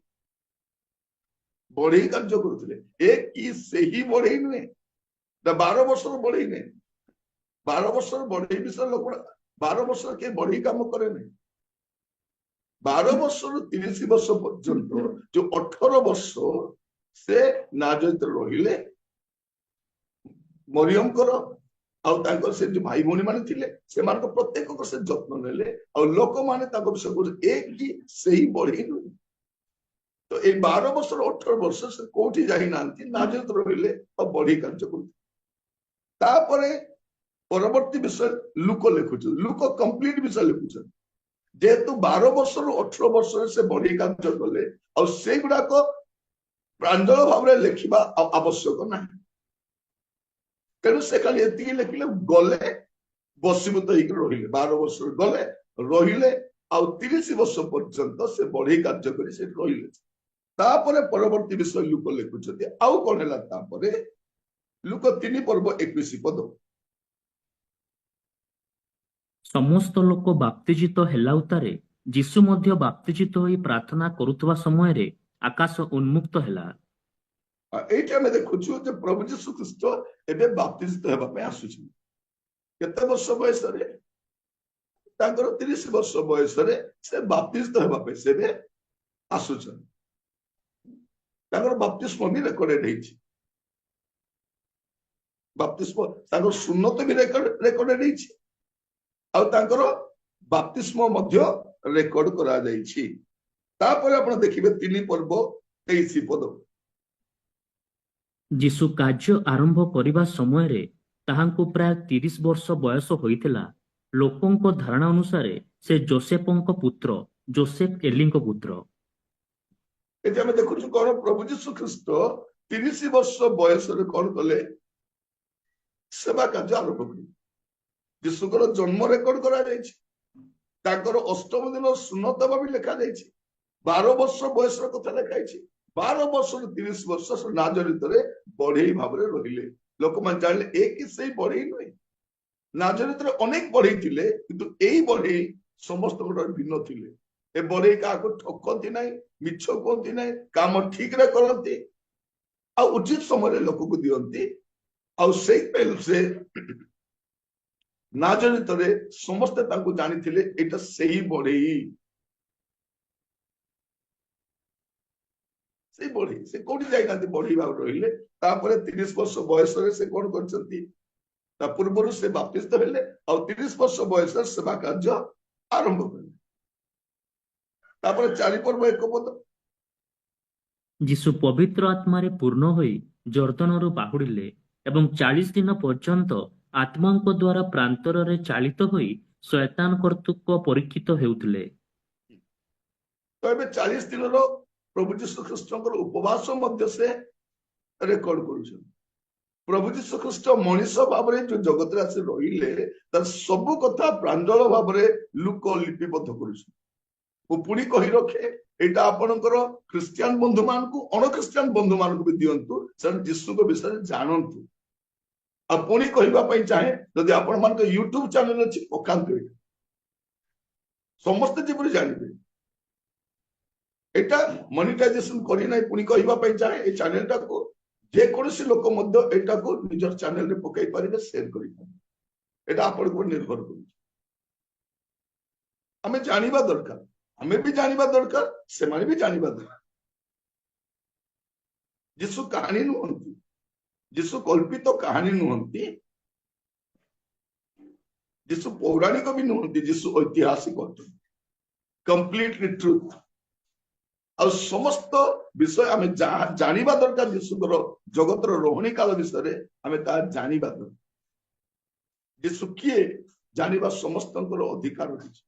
ବଢେଇ କାର୍ଯ୍ୟ କରୁଥିଲେ। ଏ କି ସେହି ବଢେଇ ନୁହେଁ? 12 ବର୍ଷର ବଢେଇ ନୁହେଁ। 12 ବର୍ଷର ବଢେଇ ବିଷୟରେ ଲୋକ 12 ବର୍ଷର କିଏ ବଢେଇ କାମ କରେ ନାହିଁ। 12 ବର୍ଷରୁ 30 ବର୍ଷ ପର୍ଯ୍ୟନ୍ତ ଯୋଉ 18 ବର୍ଷ से नाजरेथ रहिले मरियमकर ଆଉ ତାଙ୍କର ସେ ଯୋଉ ଭାଇ ଭଉଣୀ ମାନେ ଥିଲେ ସେମାନଙ୍କ ପ୍ରତ୍ୟେକଙ୍କ ସେ ଯତ୍ନ ନେଲେ ଆଉ ଲୋକମାନେ ତାଙ୍କ ବିଷୟ କହୁଥିଲେ ଏ କି ସେଇ ବଢେଇ ନୁହେଁ। ତ ଏଇ 12 ବର୍ଷର 18 ବର୍ଷ ସେ କୋଉଠି ଯାଇନାହାନ୍ତି ନାଜରେଥ ରହିଲେ ଆଉ ବଢେଇ କାର୍ଯ୍ୟ କରୁଥିଲେ। ତାପରେ ପରବର୍ତ୍ତୀ ବିଷୟ ଲୁକ ଲେଖୁଛନ୍ତି, ଲୁକ କମ୍ପ୍ଲିଟ ବିଷୟ ଲେଖୁଛନ୍ତି। ଯେହେତୁ 12 ବର୍ଷରୁ 18 ବର୍ଷରେ ସେ ବଢେଇ କାର୍ଯ୍ୟ କଲେ ଆଉ ସେଗୁଡାକ ପ୍ରାଞ୍ଜଳ ଭାବରେ ଲେଖିବା ଆଉ ଆବଶ୍ୟକ ନାହିଁ। ତେଣୁ ସେ ଖାଲି ଏତିକି ଲେଖିଲେ ଗଲେ ବଶୀଭୂତ ହେଇକି ରହିଲେ, 12 ବର୍ଷରେ ଗଲେ ରହିଲେ ଆଉ 30 ବର୍ଷ ପର୍ଯ୍ୟନ୍ତ ସେ ବଢେଇ କାର୍ଯ୍ୟ କରି ସେଠି ରହିଲେ। ତାପରେ ପରବର୍ତ୍ତୀ ବିଷୟ ଲୁକ ଲେଖୁଛନ୍ତି ଆଉ କଣ ହେଲା ତାପରେ ଲୁକ 3 ପର୍ବ 21 ପଦ। ସମସ୍ତ ଲୋକ ବାପ୍ତିଜିତ ହେଲା ଉତ୍ତାରେ ଯୀଶୁ ମଧ୍ୟ ବାପ୍ତିଜିତ ହୋଇ ପ୍ରାର୍ଥନା କରୁଥିବା ସମୟରେ ଆକାଶ ଉନ୍ମୁକ୍ତ ହେଲା। ଏଇଠି ଆମେ ଦେଖୁଛୁ ଯେ ପ୍ରଭୁ ଯୀଶୁ ଖ୍ରୀଷ୍ଟ ଏବେ ବାପ୍ତିଜିତ ହେବା ପାଇଁ ଆସୁଛନ୍ତି। କେତେ ବର୍ଷ ବୟସରେ? ତାଙ୍କର 30 ବର୍ଷ ବୟସରେ ସେ ବାପ୍ତିଜିତ ହେବା ପାଇଁ ସେ ଏବେ ଆସୁଛନ୍ତି। ତାଙ୍କର ବାପ୍ତିସ୍ମ ବି ରେକର୍ଡେଡ ହେଇଛି, ବାପ୍ତିସ୍ମ ତାଙ୍କର ସୁନ୍ନତ ବି ରେକର୍ଡେଡ ହେଇଛି ଆଉ ତାଙ୍କର ବାପ୍ତିସ୍ମ ମଧ୍ୟ ରେକର୍ଡ କରାଯାଇଛି। ତାପରେ ଆପଣ ଦେଖିବେ 3 ପର୍ବ 23 ପଦ। ଯୀଶୁ କାର୍ଯ୍ୟ ଆରମ୍ଭ କରିବା ସମୟରେ ତାହାଙ୍କୁ ପ୍ରାୟ 30 ବର୍ଷ ବୟସ ହୋଇଥିଲା। ଲୋକଙ୍କ ଧାରଣା ଅନୁସାରେ ସେ ଯୋସେଫଙ୍କ ପୁତ୍ର, ଯୋସେଫ ଏଲିଙ୍କ ପୁତ୍ର। ଏଠି ଆମେ ଦେଖୁଛୁ କଣ ପ୍ରଭୁ ଯୀଶୁ ଖ୍ରୀଷ୍ଟ 30 ବର୍ଷ ବୟସରେ କଣ କଲେ? ସେବା କାର୍ଯ୍ୟ ଆରମ୍ଭ କଲେ। ଯୀଶୁଙ୍କର ଜନ୍ମ ରେକର୍ଡ କରାଯାଇଛି, ତାଙ୍କର ଅଷ୍ଟମ ଦିନ ସୁନ୍ନତ ହେବା ବି ଲେଖାଯାଇଛି, 12 ବର୍ଷ ବୟସର କଥା ଲେଖାଯାଇଛି। 12 ବର୍ଷରୁ 30 ବର୍ଷ ନାଜରେଥରେ ବଢେଇ ଭାବରେ ରହିଲେ। ଲୋକମାନେ ଜାଣିଲେ ଏ କି ସେଇ ବଢେଇ ନୁହେଁ। ନାଜରେଥରେ ଅନେକ ବଢେଇ ଥିଲେ କିନ୍ତୁ ଏଇ ବଢେଇ ସମସ୍ତଙ୍କ ଭିନ୍ନ ଥିଲେ। ଏ ବଢେଇ କାହାକୁ ଠକନ୍ତି ନାହିଁ, ମିଛ କୁହନ୍ତି ନାହିଁ, କାମ ଠିକରେ କରନ୍ତି ଆଉ ଉଚିତ ସମୟରେ ଲୋକକୁ ଦିଅନ୍ତି। ଆଉ ସେଇଥିପାଇଁ ସେ ନାଜରେଥରେ ସମସ୍ତେ ତାଙ୍କୁ ଜାଣିଥିଲେ ଏଇଟା ସେଇ ବଢେଇ। ସେ ବଢେଇ ସେ କୋଉଠି ଯାଇନାହାନ୍ତି, ବଢେଇ ଭାବରେ ରହିଲେ। ତାପରେ 30 ବର୍ଷ ବୟସରେ ସେ କଣ କରିଛନ୍ତି? ତା ପୂର୍ବରୁ ସେ ବାପ୍ତିସ୍ତ ହେଲେ ଆଉ 30 ବର୍ଷ ବୟସରେ ସେବା କାର୍ଯ୍ୟ ଆରମ୍ଭ କଲେ। ତାପରେ 4 ପର୍ବ 1 ପଦ। ଯୀଶୁ ପବିତ୍ର ଆତ୍ମାରେ ପୂର୍ଣ୍ଣ ହୋଇ ଜର୍ଦ୍ଦନରୁ ବାହୁଡ଼ିଲେ ଏବଂ 40 ଦିନ ପର୍ଯ୍ୟନ୍ତ ଆତ୍ମାଙ୍କ ଦ୍ୱାରା ପ୍ରାନ୍ତରରେ ଚାଳିତ ହୋଇ ଶୟତାନ କର୍ତ୍ତୃକ ପରୀକ୍ଷିତ ହେଉଥିଲେ। ତ ଏବେ 40 ଦିନର ପ୍ରଭୁ ଯୀଶୁ ଖ୍ରୀଷ୍ଟଙ୍କର ଉପବାସ ମଧ୍ୟ ସେ ରେକର୍ଡ କରୁଛନ୍ତି। ପ୍ରଭୁ ଯୀଶୁ ଖ୍ରୀଷ୍ଟ ମଣିଷ ଭାବରେ ଯୋଉ ଜଗତରେ ଆସି ରହିଲେ ତାର ସବୁ କଥା ପ୍ରାଞ୍ଜଳ ଭାବରେ ଲୁକ ଲିପିବଦ୍ଧ କରୁଛନ୍ତି। ମୁଁ ପୁଣି କହି ରଖେ ଏଇଟା ଆପଣଙ୍କର ଖ୍ରୀଷ୍ଟିଆନ ବନ୍ଧୁ ମାନଙ୍କୁ ଅଣଖ୍ରୀଷ୍ଟିଆନ ବନ୍ଧୁ ମାନଙ୍କୁ ବି ଦିଅନ୍ତୁ, ସେମାନେ ଯୀଶୁଙ୍କ ବିଷୟରେ ଜାଣନ୍ତୁ। ଆଉ ପୁଣି କହିବା ପାଇଁ ଚାହେଁ ଯଦି ଆପଣ ମାନଙ୍କ ୟୁଟ୍ୟୁବ ଚ୍ୟାନେଲ ଅଛି ପକାନ୍ତୁ, ଏଇଟା ସମସ୍ତେ ଯେପରି ଜାଣିବେ। ଏଇଟା ମନିଟାଇଜେସନ କରିନାହିଁ, ପୁଣି କହିବା ପାଇଁ ଚାହେଁ ଏଇ ଚ୍ୟାନେଲଟାକୁ ଯେକୌଣସି ଲୋକ ମଧ୍ୟ ଏଇଟାକୁ ନିଜର ଚ୍ୟାନେଲରେ ପକାଇ ପାରିବେ, ସେୟାର କରିପାରିବେ। ଏଇଟା ଆପଣଙ୍କ ଉପରେ ନିର୍ଭର କରୁଛି। ଆମେ ଜାଣିବା ଦରକାର, ଆମେ ବି ଜାଣିବା ଦରକାର, ସେମାନେ ବି ଜାଣିବା ଦରକାର। ଯୀଶୁ କାହାଣୀ ନୁହନ୍ତି, ଯୀଶୁ କଳ୍ପିତ କାହାଣୀ ନୁହନ୍ତି, ଯୀଶୁ ପୌରାଣିକ ବି ନୁହନ୍ତି, ଯୀଶୁ ଐତିହାସିକ ଅଟନ୍ତି, କମ୍ପ୍ଲିଟଲି ଟ୍ରୁଥ। ଆଉ ସମସ୍ତ ବିଷୟ ଆମେ ଜାଣିବା ଦରକାର। ଯୀଶୁଙ୍କର ଜଗତର ରହଣୀ କାଳ ବିଷୟରେ ଆମେ ତାହା ଜାଣିବା ଦରକାର। ଯୀଶୁ କିଏ ଜାଣିବା ସମସ୍ତଙ୍କର ଅଧିକାର ଅଛି।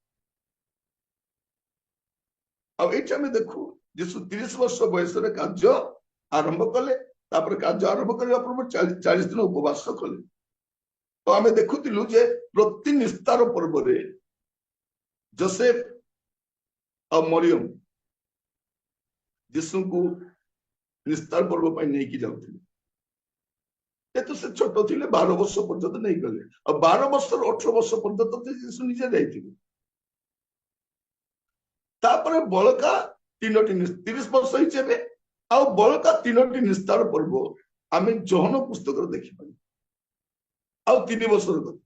ଆଉ ଏଇଠି ଆମେ ଦେଖୁ ଯୀଶୁ 30 ବର୍ଷ ବୟସରେ କାର୍ଯ୍ୟ ଆରମ୍ଭ କଲେ। ତାପରେ କାର୍ଯ୍ୟ ଆରମ୍ଭ କରିବା ପୂର୍ବରୁ 40 ଦିନ ଉପବାସ କଲେ। ତ ଆମେ ଦେଖୁଥିଲୁ ଯେ ପ୍ରତି ନିସ୍ତାର ପର୍ବରେ ଯୋସେଫ ଆଉ ମରିୟମ ଯୀଶୁଙ୍କୁ ନିସ୍ତାର ପର୍ବ ପାଇଁ ନେଇକି ଯାଉଥିଲେ। ଯେହେତୁ ସେ ଛୋଟ ଥିଲେ 12 ବର୍ଷ ପର୍ଯ୍ୟନ୍ତ ନେଇଗଲେ ଆଉ 12 ବର୍ଷରୁ 18 ବର୍ଷ ପର୍ଯ୍ୟନ୍ତ ଯୀଶୁ ନିଜେ ଯାଇଥିଲେ। ତାପରେ ବଳକା 3ଟି 30 ବର୍ଷ ହେଇଛି ଏବେ, ଆଉ ବଳକା 3ଟି ନିସ୍ତାର ପର୍ବ ଆମେ ଯୋହନ ପୁସ୍ତକରେ ଦେଖିପାରିବା। ଆଉ 3 ବର୍ଷର କଥା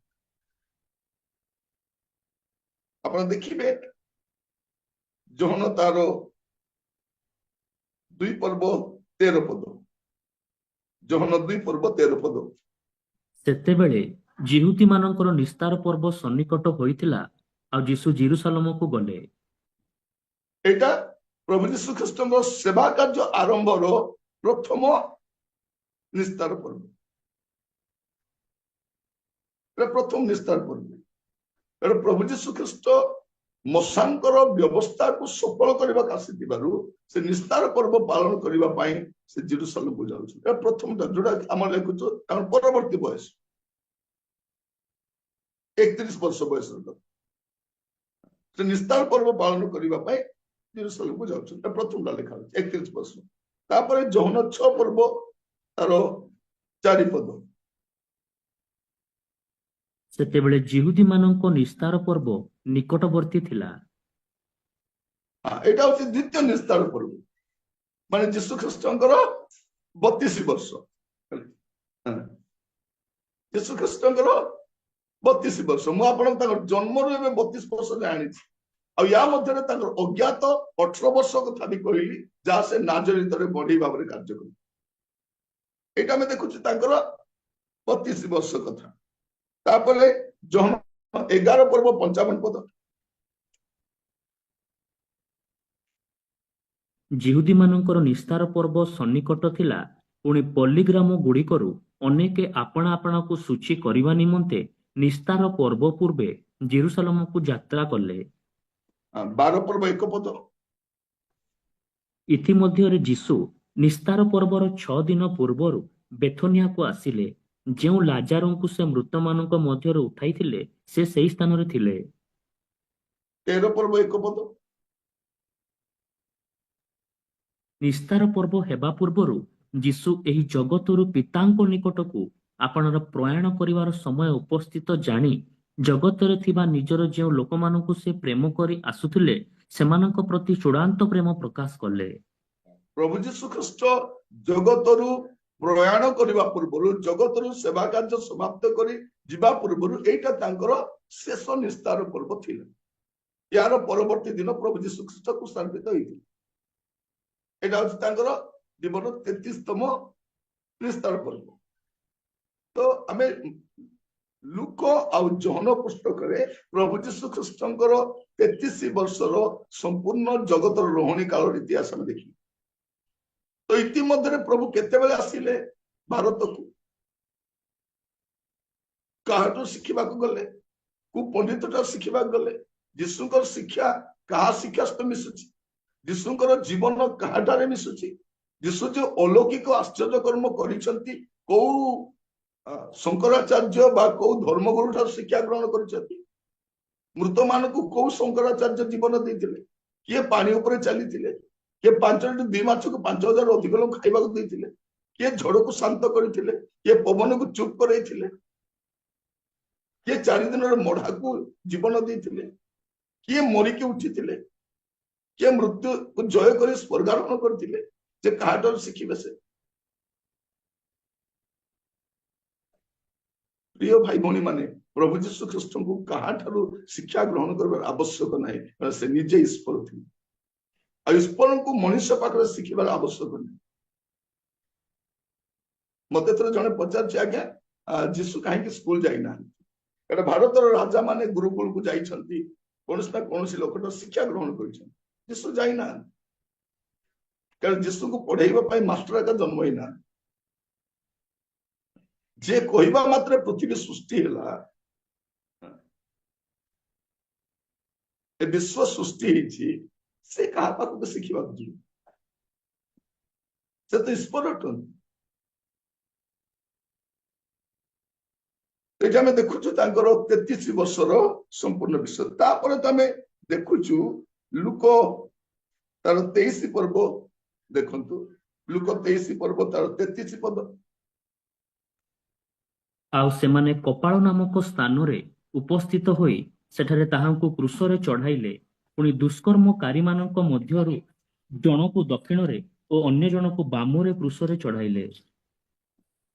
ଆପଣ ଦେଖିବେ, ଯୋହନ ତାର 2 ପର୍ବ 13 ପଦ, ଯୋହନ 2 ପର୍ବ 13 ପଦ। ସେତେବେଳେ ଜିହୁଦୀ ମାନଙ୍କର ନିସ୍ତାର ପର୍ବ ସନ୍ନିକଟ ହୋଇଥିଲା, ଆଉ ଯୀଶୁ ଜେରୁସାଲେମକୁ ଗଲେ। ଏଇଟା ପ୍ରଭୁ ଯୀଶୁ ଖ୍ରୀଷ୍ଟଙ୍କ ସେବା କାର୍ଯ୍ୟ ଆରମ୍ଭର ପ୍ରଥମ ନିସ୍ତାର ପର୍ବ। ପ୍ରଥମ ନିସ୍ତାର ପର୍ବ। ଏଟା ପ୍ରଭୁ ଯୀଶୁ ଖ୍ରୀଷ୍ଟ ମଶାଙ୍କର ବ୍ୟବସ୍ଥାକୁ ସଫଳ କରିବାକୁ ଆସିଥିବାରୁ ସେ ନିସ୍ତାର ପର୍ବ ପାଳନ କରିବା ପାଇଁ ସେ ଜେରୁସାଲେମକୁ ଯାଉଛନ୍ତି। ଏଟା ପ୍ରଥମଟା ଯୋଉଟା ଆମର ଲେଖୁଛୁ ତାଙ୍କର ପରବର୍ତ୍ତୀ ବୟସ 31 ବର୍ଷ ବୟସର ସେ ନିସ୍ତାର ପର୍ବ ପାଳନ କରିବା ପାଇଁ ଜେରୁସାଲେମକୁ ଯାଉଛନ୍ତି। ଏଟା ପ୍ରଥମଟା ଲେଖା ଅଛି 31 ବର୍ଷ। ତାପରେ ଯୋହନ 6 ପର୍ବ ତାର 4 ପଦ। ସେତେବେଳେ ଜିହୁଦୀ ମାନଙ୍କ ନିସ୍ତାର ପର୍ବ ନିକଟବର୍ତ୍ତୀ ଥିଲା। ଏଇଟା ହଉଛି ଦ୍ୱିତୀୟ ନିସ୍ତାର ପର୍ବ, ମାନେ ଯୀଶୁ ଖ୍ରୀଷ୍ଟଙ୍କର 32 ବର୍ଷ। ଯୀଶୁ ଖ୍ରୀଷ୍ଟଙ୍କର 32 ବର୍ଷ। ମୁଁ ଆପଣଙ୍କୁ ତାଙ୍କର ଜନ୍ମରୁ ଏବେ 32 ବର୍ଷ ଜାଣିଛି। ଆଉ ୟା ମଧ୍ୟରେ ତାଙ୍କର ଅଜ୍ଞାତ 18 ବର୍ଷ କଥା ବି କହିଲି, ଯାହା ସେ ନାଜରିତରେ ବଢେଇ ଭାବରେ କାର୍ଯ୍ୟ କଲେ। ଏଇଟା ଆମେ ଦେଖୁଛୁ ତାଙ୍କର 32 ବର୍ଷ କଥା। ତାପରେ ଯୋହନ 11 ପର୍ବ 55 ପଦ। ଜିହୁଦୀ ମାନଙ୍କର ନିସ୍ତାର ପର୍ବ ସନ୍ନିକଟ ଥିଲା, ପୁଣି ପଲ୍ଲୀଗ୍ରାମ ଗୁଡ଼ିକରୁ ଅନେକେ ଆପଣା ଆପଣାକୁ ସୂଚୀ କରିବା ନିମନ୍ତେ ନିସ୍ତାର ପର୍ବ ପୂର୍ବେ ଜେରୁସାଲେମକୁ ଯାତ୍ରା କଲେ। 12 ପର୍ବ 1 ପଦ। ଇତିମଧ୍ୟରେ ଯୀଶୁ ନିସ୍ତାର ପର୍ବର 6 ଦିନ ପୂର୍ବରୁ ବେଥନିଆକୁ ଆସିଲେ। ଯେଉଁ ଲାଜାରଙ୍କୁ ସେ ମୃତମାନଙ୍କ ମଧ୍ୟରୁ ଉଠାଇଥିଲେ, ସେ ସେହି ସ୍ଥାନରେ ଥିଲେ। 13 ପର୍ବ 1 ପଦ। ନିସ୍ତାର ପର୍ବ ହେବା ପୂର୍ବରୁ ଯୀଶୁ ଏହି ଜଗତରୁ ପିତାଙ୍କ ନିକଟକୁ ଆପଣାର ପ୍ରୟାଣ କରିବାର ସମୟ ଉପସ୍ଥିତ ଜାଣି ଜଗତରେ ଥିବା ନିଜର ଯେଉଁ ଲୋକମାନଙ୍କୁ ସେ ପ୍ରେମ କରି ଆସୁଥିଲେ ସେମାନଙ୍କ ପ୍ରତି ଚୂଡ଼ାନ୍ତ ପ୍ରେମ ପ୍ରକାଶ କଲେ। ପ୍ରଭୁ ଯୀଶୁ ଖ୍ରୀଷ୍ଟ ଜଗତରୁ ପ୍ରୟାଣ କରିବା ପୂର୍ବରୁ, ଜଗତରୁ ସେବା କାର୍ଯ୍ୟ ସମାପ୍ତ କରି ଯିବା ପୂର୍ବରୁ ଏଇଟା ତାଙ୍କର ଶେଷ ନିସ୍ତାର ପର୍ବ ଥିଲା। ୟାର ପରବର୍ତ୍ତୀ ଦିନ ପ୍ରଭୁ ଯୀଶୁ ଖ୍ରୀଷ୍ଟ କୃଷାନ୍ବିତ ହେଇଥିଲେ। ଏଇଟା ହଉଛି ତାଙ୍କର ଜୀବନ 33ତମ ନିସ୍ତାର ପର୍ବ। ତ ଆମେ ଲୁକ ଆଉ ଯୋହନ ପୁସ୍ତକରେ ପ୍ରଭୁ ଯୀଶୁ ଖ୍ରୀଷ୍ଟଙ୍କର 33 ବର୍ଷର ସମ୍ପୂର୍ଣ୍ଣ ଜଗତର ରହଣୀ କାଳର ଇତିହାସ ଆମେ ଦେଖିବୁ। ତ ଇତିମଧ୍ୟରେ ପ୍ରଭୁ କେତେବେଳେ ଆସିଲେ ଭାରତକୁ, କାହାଠୁ ଶିଖିବାକୁ ଗଲେ, କୋଉ ପଣ୍ଡିତଠାରୁ ଶିଖିବାକୁ ଗଲେ, ଯୀଶୁଙ୍କର ଶିକ୍ଷା କାହା ଶିକ୍ଷା ସହିତ ମିଶୁଛି, ଯୀଶୁଙ୍କର ଜୀବନ କାହାଠାରେ ମିଶୁଛି, ଯୀଶୁ ଯୋଉ ଅଲୌକିକ ଆଶ୍ଚର୍ଯ୍ୟ କର୍ମ କରିଛନ୍ତି କୋଉ ଶଙ୍କରାଚାର୍ଯ୍ୟ ବା କୋଉ ଧର୍ମଗୁରୁ ଠାରୁ ଶିକ୍ଷା ଗ୍ରହଣ କରିଛନ୍ତି, ମୃତ ମାନଙ୍କୁ କୋଉ ଶଙ୍କରାଚାର୍ଯ୍ୟ ଜୀବନ ଦେଇଥିଲେ, କିଏ ପାଣି ଉପରେ ଚାଲିଥିଲେ, କିଏ 5 ମାଛକୁ 5,000 ଅଧିକ ଲୋକ ଖାଇବାକୁ ଦେଇଥିଲେ, କିଏ ଝଡକୁ ଶାନ୍ତ କରିଥିଲେ, କିଏ ପବନକୁ ଚୁପ୍ କରେଇଥିଲେ, କିଏ 4 ଦିନର ମଢାକୁ ଜୀବନ ଦେଇଥିଲେ, କିଏ ମରିକି ଉଠିଥିଲେ, କିଏ ମୃତ୍ୟୁକୁ ଜୟ କରି ସ୍ୱର୍ଗାରୋହଣ କରିଥିଲେ, ଯେ କାହାଠାରୁ ଶିଖିବେ ସେ? ପ୍ରିୟ ଭାଇ ଭଉଣୀ ମାନେ, ପ୍ରଭୁ ଯୀଶୁ ଖ୍ରୀଷ୍ଟଙ୍କୁ କାହାଠାରୁ ଶିକ୍ଷା ଗ୍ରହଣ କରିବାର ଆବଶ୍ୟକ ନାହିଁ, କାରଣ ସେ ନିଜେ ଈଶ୍ୱର ଥିଲେ। ଆଉ ଈଶ୍ୱରଙ୍କୁ ମଣିଷ ପାଖରେ ଶିଖିବାର ଆବଶ୍ୟକ ନାହିଁ। ମତେ ଥରେ ଜଣେ ପଚାରୁଛି, ଆଜ୍ଞା ଯୀଶୁ କାହିଁକି ସ୍କୁଲ ଯାଇନାହାନ୍ତି? ଏଟା ଭାରତର ରାଜା ମାନେ ଗୁରୁକୁଳକୁ ଯାଇଛନ୍ତି, କୌଣସି ନା କୌଣସି ଲୋକଟା ଶିକ୍ଷା ଗ୍ରହଣ କରିଛନ୍ତି। ଯୀଶୁ ଯାଇନାହାନ୍ତି, କାରଣ ଯୀଶୁଙ୍କୁ ପଢେଇବା ପାଇଁ ମାଷ୍ଟର ଏକା ଜନ୍ମ ହେଇନାହାନ୍ତି। ଯେ କହିବା ମାତ୍ରେ ପୃଥିବୀ ସୃଷ୍ଟି ହେଲା, ଏ ବିଶ୍ୱ ସୃଷ୍ଟି ହେଇଛି, ସେ କାହା ପାଖକୁ ଶିଖିବାକୁ ଯିବ? ସେ ତ ଈଶ୍ୱର ଅଟନ୍ତି। ଏଠି ଆମେ ଦେଖୁଛୁ ତାଙ୍କର 33 ବର୍ଷର ସମ୍ପୂର୍ଣ୍ଣ ବିଷୟ। ତାପରେ ତ ଆମେ ଦେଖୁଛୁ ଲୁକ ତାର 23 ପର୍ବ ଦେଖନ୍ତୁ, ଲୁକ 23 ପର୍ବ ତାର 33 ପଦ। ଆଉ ସେମାନେ କପାଳ ନାମକ ସ୍ଥାନରେ ଉପସ୍ଥିତ ହୋଇ ସେଠାରେ ତାହାଙ୍କୁ କ୍ରୁଶରେ ଚଢାଇଲେ। ପୁଣି ଦୁଷ୍କର୍ମକାରୀମାନଙ୍କ ମଧ୍ୟରୁ ଜଣକୁ ଦକ୍ଷିଣରେ ଓ ଅନ୍ୟ ଜଣକୁ ବାମରେ କ୍ରୁଶରେ ଚଢାଇଲେ।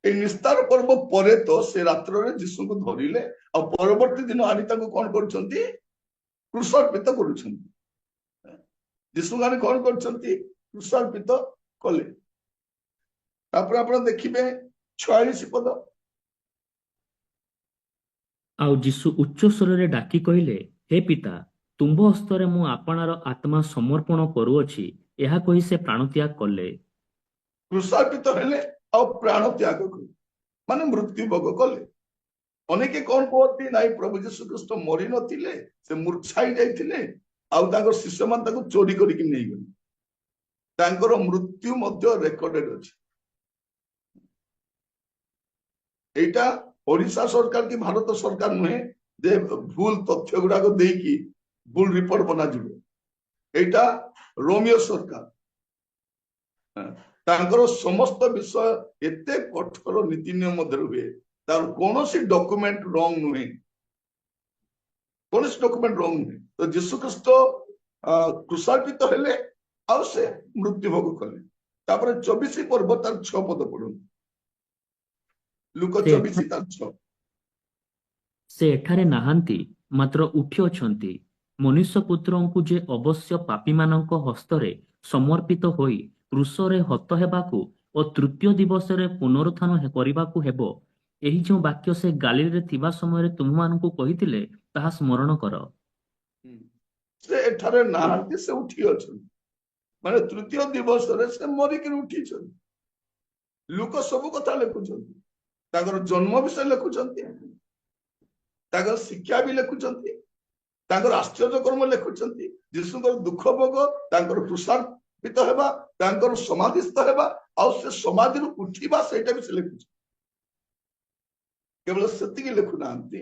এই ନିସ୍ତାର ପର୍ବ ପରେ ତ ସେ ରାତ୍ରରେ ଯୀଶୁଙ୍କୁ ଧରିଲେ, ଆଉ ପରବର୍ତ୍ତୀ ଦିନ ଆଣି ତାଙ୍କୁ କଣ କରୁଛନ୍ତି? କ୍ରୁଶାର୍ପିତ କରୁଛନ୍ତି। ଯୀଶୁଙ୍କୁ ଆଣି କଣ କରୁଛନ୍ତି? କ୍ରୁଶାର୍ପିତ କଲେ। ତାପରେ ଆପଣ ଦେଖିବେ 46 ପଦ। ଆଉ ଯୀଶୁ ଉଚ୍ଚ ସ୍ୱରରେ ଡାକି କହିଲେ, ହେ ପିତା, ତୁମ୍ଭ ହସ୍ତରେ ମୁଁ ଆପଣାର ଆତ୍ମା ସମର୍ପଣ କରୁଅଛି। ଏହା କହି ସେ ପ୍ରାଣତ୍ୟାଗ କଲେ। କୃଷାର୍ପିତ ହେଲେ ଆଉ ପ୍ରାଣ ତ୍ୟାଗ କଲେ, ମାନେ ମୃତ୍ୟୁ ଭୋଗ କଲେ। ଅନେକେ କଣ କୁହନ୍ତି, ନାଇଁ ପ୍ରଭୁ ଯୀଶୁ ଖ୍ରୀଷ୍ଟ ମରି ନଥିଲେ, ସେ ମୂର୍ଚ୍ଛାଇ ଯାଇଥିଲେ, ଆଉ ତାଙ୍କର ଶିଷ୍ୟମାନେ ତାକୁ ଚୋରି କରିକି ନେଇଗଲେ। ତାଙ୍କର ମୃତ୍ୟୁ ମଧ୍ୟ ରେକର୍ଡେଡ ଅଛି। ଏଇଟା ଓଡିଶା ସରକାର କି ଭାରତ ସରକାର ନୁହେଁ ଯେ ଭୁଲ ତଥ୍ୟ ଗୁଡାକ ଦେଇକି ଭୁଲ ରିପୋର୍ଟ ବନାଯିବ। ଏଇଟା ରୋମିଓ ସରକାର, ତାଙ୍କର ସମସ୍ତ ବିଷୟ ଏତେ କଠୋର ନୀତି ନିୟମ ମଧ୍ୟରେ ହୁଏ, ତାର କୌଣସି ଡକୁମେଣ୍ଟ ରଙ୍ଗ ନୁହେଁ, କୌଣସି ଡକୁମେଣ୍ଟ ରଙ୍ଗ ନୁହେଁ। ତ ଯୀଶୁ ଖ୍ରୀଷ୍ଟ କୃଷାର୍ପିତ ହେଲେ ଆଉ ସେ ମୃତ୍ୟୁ ଭୋଗ କଲେ। ତାପରେ 24 ପର୍ବ ତାର 6 ପଦ ପଢନ୍ତୁ। ଲୁକ ସେ 24 ତାର 6। ସେ ଏଠାରେ ନାହାନ୍ତି, ମାତ୍ର ଉଠିଅଛନ୍ତି। ମନୁଷ୍ୟ ପୁତ୍ରଙ୍କୁ ଯେ ଅବଶ୍ୟ ପାପୀମାନଙ୍କ ହସ୍ତରେ ସମର୍ପିତ ହୋଇ କ୍ରୁଶରେ ହତ ହେବାକୁ ଓ ତୃତୀୟ ଦିବସରେ ପୁନରୁତ୍ଥାନ କରିବାକୁ ହେବ, ଏହି ଯେଉଁ ବାକ୍ୟ ସେ ଗାଲିଲରେ ଥିବା ସମୟରେ ତୁମମାନଙ୍କୁ କହିଥିଲେ, ତାହା ସ୍ମରଣ କର। ସେ ଏଠାରେ ନାହାନ୍ତି, ସେ ଉଠି ଅଛନ୍ତି, ମାନେ ତୃତୀୟ ଦିବସରେ ସେ ମରିକିରି ଉଠିଛନ୍ତି। ଲୋକ ସବୁ କଥା ଲେଖୁଛନ୍ତି, ତାଙ୍କର ଜନ୍ମ ବିଷୟ ଲେଖୁଛନ୍ତି, ତାଙ୍କର ଶିକ୍ଷା ବି ଲେଖୁଛନ୍ତି, ତାଙ୍କର ଆଶ୍ଚର୍ଯ୍ୟ କର୍ମ ଲେଖୁଛନ୍ତି, ଯୀଶୁଙ୍କର ଦୁଃଖ ଭୋଗ, ତାଙ୍କର କୃଷାର୍ପିତ ହେବା, ତାଙ୍କର ସମାଧିସ୍ଥ ହେବା, ଆଉ ସେ ସମାଧିରୁ ଉଠିବା, ସେଇଟା ବି ସେ ଲେଖୁଛନ୍ତି। କେବଳ ସେତିକି ଲେଖୁନାହାନ୍ତି।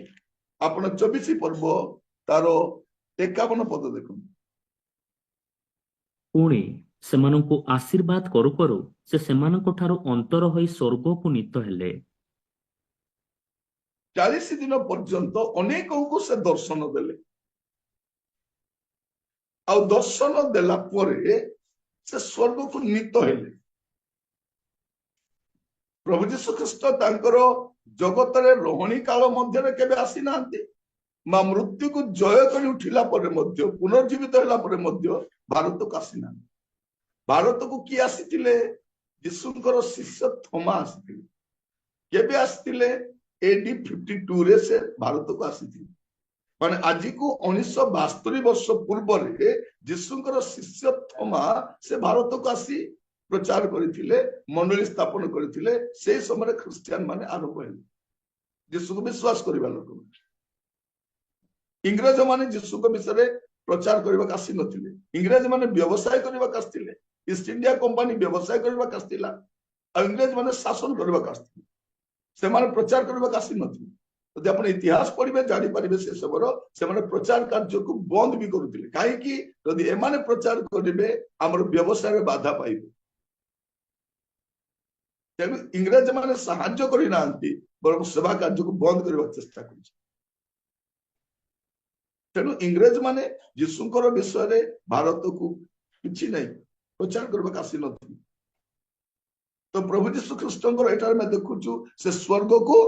ଆପଣ 24 ପର୍ବ ତାର 51 ପଦ ଦେଖନ୍ତୁ। ପୁଣି ସେମାନଙ୍କୁ ଆଶୀର୍ବାଦ କରୁ କରୁ ସେ ସେମାନଙ୍କ ଠାରୁ ଅନ୍ତର ହୋଇ ସ୍ୱର୍ଗକୁ ନୀତ ହେଲେ। 40 ଦିନ ପର୍ଯ୍ୟନ୍ତ ଅନେକଙ୍କୁ ସେ ଦର୍ଶନ ଦେଲେ, ଆଉ ଦର୍ଶନ ଦେଲା ପରେ ସେ ସ୍ୱର୍ଗକୁ ନୀତ ହେଲେ। ପ୍ରଭୁ ଯୀଶୁ ଖ୍ରୀଷ୍ଟ ତାଙ୍କର ଜଗତରେ ରହଣୀ କାଳ ମଧ୍ୟରେ କେବେ ଆସିନାହାନ୍ତି, ମା ମୃତ୍ୟୁକୁ ଜୟ କରି ଉଠିଲା ପରେ ମଧ୍ୟ, ପୁନର୍ଜୀବିତ ହେଲା ପରେ ମଧ୍ୟ ଭାରତକୁ ଆସିନାହାନ୍ତି। ଭାରତକୁ କିଏ ଆସିଥିଲେ? ଯୀଶୁଙ୍କର ଶିଷ୍ୟ ଥୋମା ଆସିଥିଲେ। କେବେ ଆସିଥିଲେ? AD 52 ସେ ଭାରତକୁ ଆସିଥିଲେ। ମାନେ ଆଜିକୁ 1972 ବର୍ଷ ପୂର୍ବରେ ଯୀଶୁଙ୍କର ଶିଷ୍ୟ ଥୋମା ସେ ଭାରତକୁ ଆସି ପ୍ରଚାର କରିଥିଲେ, ମଣ୍ଡଳୀ ସ୍ଥାପନ କରିଥିଲେ। ସେଇ ସମୟରେ ଖ୍ରୀଷ୍ଟିଆନ ମାନେ ଆରମ୍ଭ ହେଲେ, ଯୀଶୁକୁ ବିଶ୍ୱାସ କରିବା ଲୋକ। ଇଂରେଜ ମାନେ ଯୀଶୁଙ୍କ ବିଷୟରେ ପ୍ରଚାର କରିବାକୁ ଆସିନଥିଲେ, ଇଂରେଜ ମାନେ ବ୍ୟବସାୟ କରିବାକୁ ଆସିଥିଲେ। ଇଷ୍ଟ ଇଣ୍ଡିଆ କମ୍ପାନୀ ବ୍ୟବସାୟ କରିବାକୁ ଆସିଥିଲା, ଆଉ ଇଂରେଜ ମାନେ ଶାସନ କରିବାକୁ ଆସିଥିଲେ, ସେମାନେ ପ୍ରଚାର କରିବାକୁ ଆସିନଥିଲେ। ଯଦି ଆପଣ ଇତିହାସ ପଢିବେ ଜାଣିପାରିବେ ସେ ସମୟର ସେମାନେ ପ୍ରଚାର କାର୍ଯ୍ୟକୁ ବନ୍ଦ ବି କରୁଥିଲେ। କାହିଁକି? ଯଦି ଏମାନେ ପ୍ରଚାର କରିବେ ଆମର ବ୍ୟବସାୟରେ ବାଧା ପାଇବେ। ତେଣୁ ଇଂରେଜ ମାନେ ସାହାଯ୍ୟ କରିନାହାନ୍ତି, ବରଂ ସେବା କାର୍ଯ୍ୟକୁ ବନ୍ଦ କରିବାକୁ ଚେଷ୍ଟା କରୁଛନ୍ତି। ତେଣୁ ଇଂରେଜ ମାନେ ଯୀଶୁଙ୍କର ବିଷୟରେ ଭାରତକୁ କିଛି ନାହିଁ ପ୍ରଚାର କରିବାକୁ ଆସିନଥିଲେ। ତ ପ୍ରଭୁ ଯୀଶୁ ଖ୍ରୀଷ୍ଟଙ୍କର ଏଠାରେ ଆମେ ଦେଖୁଛୁ ସେ ସ୍ୱର୍ଗକୁ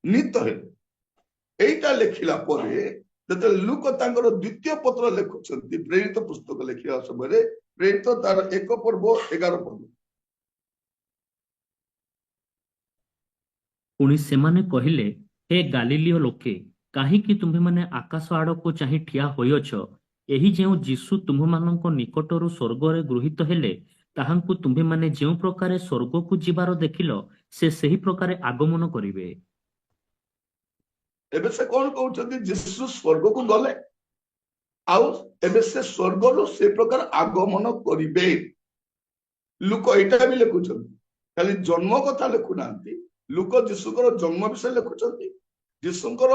ନୀତ ହେଲେ। এইটা ଲେଖିଲା ପରେ ଯେତେବେଳେ ଲୁକ ତାଙ୍କର ଦ୍ୱିତୀୟ ପତ୍ର ଲେଖୁଛନ୍ତି, ପ୍ରେରିତ ପୁସ୍ତକ ଲେଖିବା ସମୟରେ, ପ୍ରେରିତ ତାର 1 ପର୍ବ 11 ପଦ। ପୁଣି ସେମାନେ କହିଲେ, ହେ ଗାଲିଲୀୟ ଲୋକେ, କାହିଁକି ତୁମ୍ଭେମାନେ ଆକାଶ ଆଡ଼କୁ ଚାହିଁ ଠିଆ ହୋଇଅଛ? ଏହି ଯେଉଁ ଯୀଶୁ ତୁମ୍ଭମାନଙ୍କ ନିକଟରୁ ସ୍ୱର୍ଗରେ ଗୃହୀତ ହେଲେ, ତାହାଙ୍କୁ ତୁମ୍ଭେମାନେ ଯେଉଁ ପ୍ରକାରେ ସ୍ୱର୍ଗକୁ ଯିବାର ଦେଖିଲ, ସେ ସେହି ପ୍ରକାରେ ଆଗମନ କରିବେ। ଏବେ ସେ କଣ କହୁଛନ୍ତି? ଯୀଶୁ ସ୍ୱର୍ଗକୁ ଗଲେ, ଆଉ ଏବେ ସେ ସ୍ୱର୍ଗରୁ ସେ ପ୍ରକାର ଆଗମନ କରିବେ। ଲୁକ ଏଇଟା ବି ଲେଖୁଛନ୍ତି, ଖାଲି ଜନ୍ମ କଥା ଲେଖୁନାହାନ୍ତି। ଲୁକ ଯୀଶୁଙ୍କର ଜନ୍ମ ବିଷୟ ଲେଖୁଛନ୍ତି, ଯୀଶୁଙ୍କର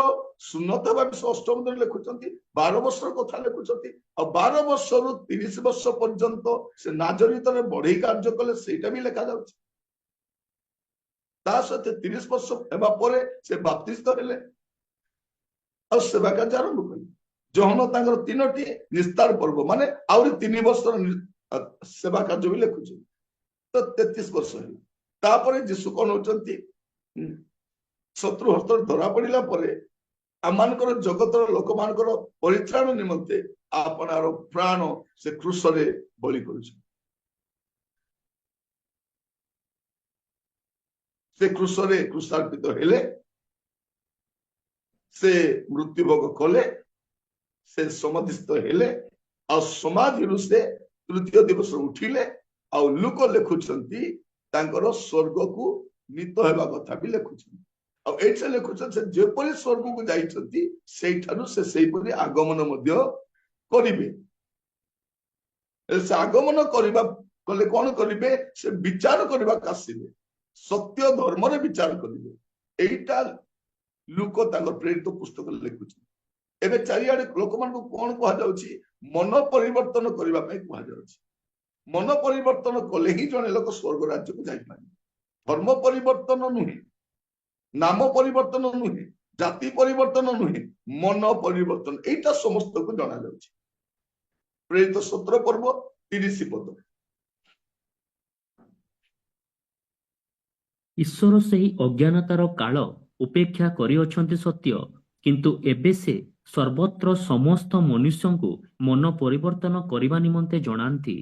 ସୁନ୍ନତ ହେବା ବିଷୟ 8ମ ଦିନ ଲେଖୁଛନ୍ତି, 12 ବର୍ଷର କଥା ଲେଖୁଛନ୍ତି, ଆଉ 12 ବର୍ଷରୁ 30 ବର୍ଷ ପର୍ଯ୍ୟନ୍ତ ସେ ନାଜରିତରେ ବଢେଇ କାର୍ଯ୍ୟ କଲେ, ସେଇଟା ବି ଲେଖାଯାଉଛି। ତା ସହିତ 30 ବର୍ଷ ହେବା ପରେ ସେ ବାପ୍ତିସ୍ତ ହେଲେ, ଆଉ ସେବା କାର୍ଯ୍ୟ ଆରମ୍ଭ କଲେ। ଜହନ ତାଙ୍କର 3ଟି ନିସ୍ତାର ପର୍ବ, ମାନେ ଆହୁରି 3 ବର୍ଷର ସେବା କାର୍ଯ୍ୟ ବି ଲେଖୁଛନ୍ତି। ତ 33 ବର୍ଷ ହେଲା। ତାପରେ ଯୀଶୁ କଣ ହଉଛନ୍ତି? ଶତ୍ରୁ ହସ୍ତରେ ଧରା ପଡିଲା ପରେ ଆମମାନଙ୍କର ଜଗତର ଲୋକମାନଙ୍କର ପରିତ୍ରାଣ ନିମନ୍ତେ ଆପଣାର ପ୍ରାଣ ସେ କ୍ରୁଶରେ ବଳି କରୁଛନ୍ତି। से क्रूसरे क्रूसार्पित हेले, से मृत्युभोग कले, से समाधिस्थ हेले, आ समाधि से तृतीय दिवस उठिले। आ लोक लिखुचंती तांकर स्वर्ग को नीत हेबा कथा भी लिखुचंती। आ एठे लिखुचंती से जेपरि स्वर्ग को जाइचंती सेठारु से सेहीपरि आगमन मध्य करिवे। से आगमन करबा कले कोन करिवे, से विचार करबा कासिबे, सत्य धर्म रे विचार करिवे। एटा लोक तांकर प्रेरित पुस्तक लिखुचंती। एबे चारियाडे लोक मान को कोन कहा जाउची, मन परिवर्तन करबा पई कहा जाउची। मन परिवर्तन कले ही जने लोक स्वर्ग राज्य को जाई पारे। धर्म परिवर्तन नुहे, नाम परिवर्तन नुहे, जाति परिवर्तन नुहे, मन परिवर्तन। एटा समस्त को जाना जाउची। प्रेरित 17 पर्व 30 पद। ईश्वर ସେହି ଅଜ୍ଞାନତାର କାଳ ଉପେକ୍ଷା କରିଅଛନ୍ତି ସତ୍ୟ, କିନ୍ତୁ ଏବେ ସେ ସର୍ବତ୍ର ସମସ୍ତ ମନୁଷ୍ୟଙ୍କୁ ମନ ପରିବର୍ତ୍ତନ କରିବା ନିମନ୍ତେ ଜଣାନ୍ତି।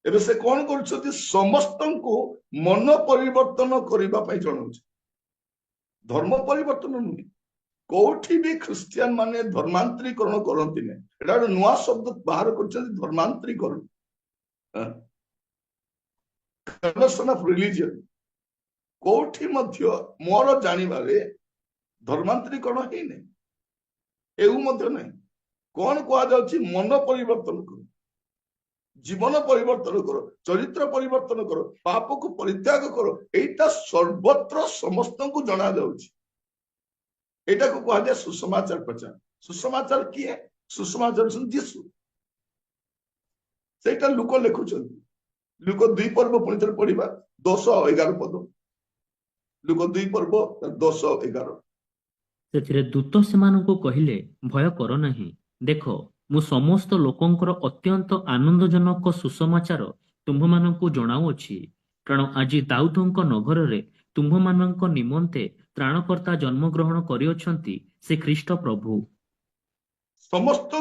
एबे से कोन करछथि, समस्त को मन परिवर्तन करबा पई जणाउछि। धर्म परिवर्तन नुहे। कोठी भी ख्रिस्टियन माने धर्मांतरीकरण करंती ने। एटा नुआ शब्द बाहर करछथि, धर्मांतरीकरण। Conversion of religion. कोठी मध्य मोर जानिबारे धर्मांतरीकरण ही नहीं, एउ मध्य नहीं। कोन कहा जाउछि, मन परिवर्तन करो, जीवन परिवर्तन करो, चरित्र परिवर्तन करो, पाप को परित्याग करो। एटा सर्वत्र समस्त को जना जाउछि। एटा को कहा जाय सुसमाचार प्रचार। सुसमाचार किए? सुसमाचार यीशु। सेटा लोक लिखुचंती। लोक 2 पर्व पुणी थरे पढ़िबा 10 और 11 पद। लोक 2 पर्व 10 और 11। ସେଥିରେ ଦୂତ ସେମାନଙ୍କୁ କହିଲେ, ଭୟ କର ନାହିଁ। ଦେଖ, ମୁଁ ସମସ୍ତ ଲୋକଙ୍କର ଅତ୍ୟନ୍ତ ଆନନ୍ଦଜନକ ସୁସମାଚାର ତୁମ୍ଭମାନଙ୍କୁ ଜଣାଉଅଛି। କାରଣ ଆଜି ଦାଉଦଙ୍କ ନଗରରେ ତୁମ୍ଭମାନଙ୍କ ନିମନ୍ତେ ତ୍ରାଣକର୍ତ୍ତା ଜନ୍ମଗ୍ରହଣ କରିଅଛନ୍ତି, ସେ ଖ୍ରୀଷ୍ଟ ପ୍ରଭୁ। समस्त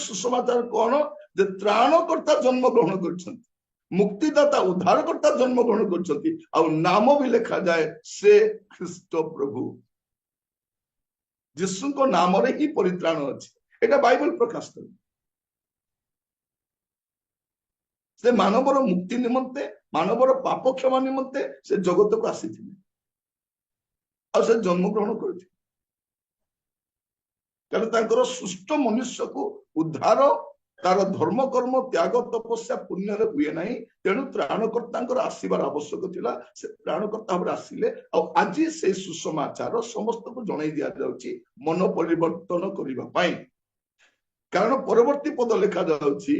सुसमाचार कौन, जे त्राणकर्ता जन्म ग्रहण कर, मुक्तिदाता उद्धारकर्ता जन्म ग्रहण कर, नाम भी लिखा जाए से ख्रीष्ट प्रभु। यीशु को नाम रे ही परित्राण अछि। एटा बाइबल प्रकाश करे। से मानवर मुक्ति निमंते, मानवर पाप क्षमा निमंते से जगत को आसीथिले और से जन्म ग्रहण करथिले। कारण तांकर सुष्ट मनुष्य को उद्धार तार धर्म कर्म त्याग तपस्या पुण्य रे हुए नहीं। तेणु त्राणकर्ता आसबार आवश्यक थिला। से त्राणकर्ता भाव आसिले और आज से सुसमाचार समस्त को जणाई दिया जाउची मन परिवर्तन करिबा पई। कारण परवर्ती पद लिखा जाउची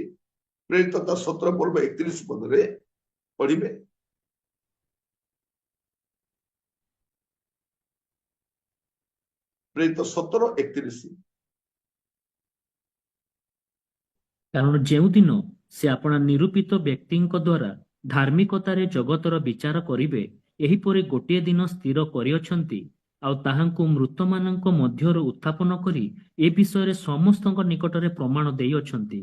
प्रेरित 17 पर्व 31 पद रे पढ़िबे। प्रेरित 17:31। କାରଣ ଯେଉଁଦିନ ସେ ଆପଣା ନିରୂପିତ ବ୍ୟକ୍ତିଙ୍କ ଦ୍ୱାରା ଧାର୍ମିକତାରେ ଜଗତର ବିଚାର କରିବେ, ଏହିପରି ଗୋଟିଏ ଦିନ ସ୍ଥିର କରିଅଛନ୍ତି, ଆଉ ତାହାଙ୍କୁ ମୃତମାନଙ୍କ ମଧ୍ୟରୁ ଉତ୍ଥାପନ କରି ଏ ବିଷୟରେ ସମସ୍ତଙ୍କ ନିକଟରେ ପ୍ରମାଣ ଦେଇଅଛନ୍ତି।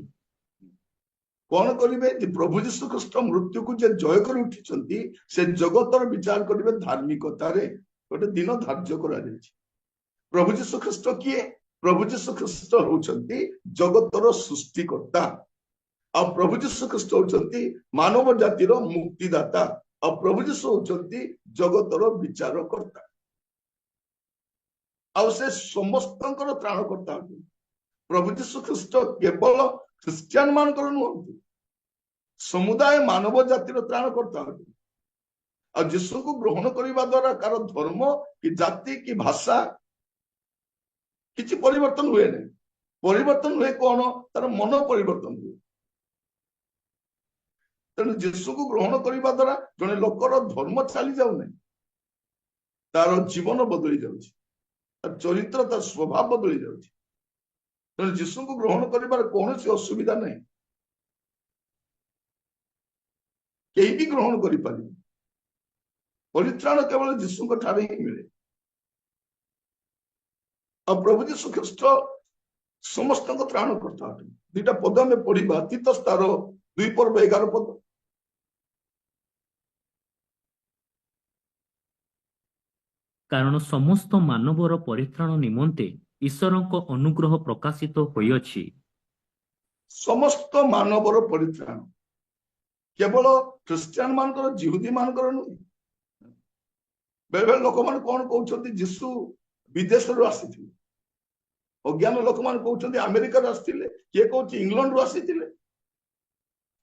कौन करिवे, जे प्रभु यीशु ख्रीष्ट मृत्यु को जे जय कर उठिचंती से जगतर विचार करिवे धार्मिकता रे। गोटे दिन धार्य करा जायछि। प्रभु यीशु ख्रीष्ट किए? प्रभु यीशु ख्रीष्ट होचंती जगतर सृष्टिकर्ता और प्रभु यीशु ख्रीष्ट होचंती मानव जातिर मुक्तिदाता और प्रभु यीशु होचंती जगतर विचारकर्ता और से समस्तंकर त्राणकर्ता। प्रभु यीशु ख्रीष्ट केवल ख्रिस्टियन मानकर नुहंती, समुदाय मानव जातिर त्राणकर्ता। और यीशु को ग्रहण करबा द्वारा कार धर्म कि जाति कि भाषा किसी परिवर्तन हुए नहीं। परिवर्तन हुए कौन, तार मन परिवर्तन हुए। तेणु यीशु को ग्रहण करबा द्वारा जने लोकर धर्म चली जाउ नहीं, तार जीवन बदली जाउछि, तार चरित्र तार स्वभाव बदली जाउछि। तेणु यीशु को ग्रहण करिबार कोनोसी असुविधा नहीं। केही भी ग्रहण करि पारि। परित्राण केवल यीशु को ठारे ही मिले। और प्रभु यीशु ख्रीष्ट समस्त को त्राण करता। दुईटा पद में पढ़िबा तीतस तार 2 पर्व 11 पद। କାରଣ ସମସ୍ତ ମାନବର ପରିତ୍ରାଣ ନିମନ୍ତେ ଈଶ୍ୱରଙ୍କ ଅନୁଗ୍ରହ ପ୍ରକାଶିତ ହୋଇଅଛି। ସମସ୍ତ ମାନବର ପରିତ୍ରାଣ, କେବଳ ଖ୍ରୀଷ୍ଟିଆନ ମାନଙ୍କର, ଜିହୁଦୀ ମାନଙ୍କର ନୁହେଁ। ବେଳେ ବେଳେ ଲୋକମାନେ କଣ କହୁଛନ୍ତି, ଯୀଶୁ ବିଦେଶରୁ ଆସିଥିଲେ। ଅଜ୍ଞାନ ଲୋକମାନେ କହୁଛନ୍ତି ଆମେରିକାରୁ ଆସିଥିଲେ, କିଏ କହୁଛି ଇଂଲଣ୍ଡରୁ ଆସିଥିଲେ।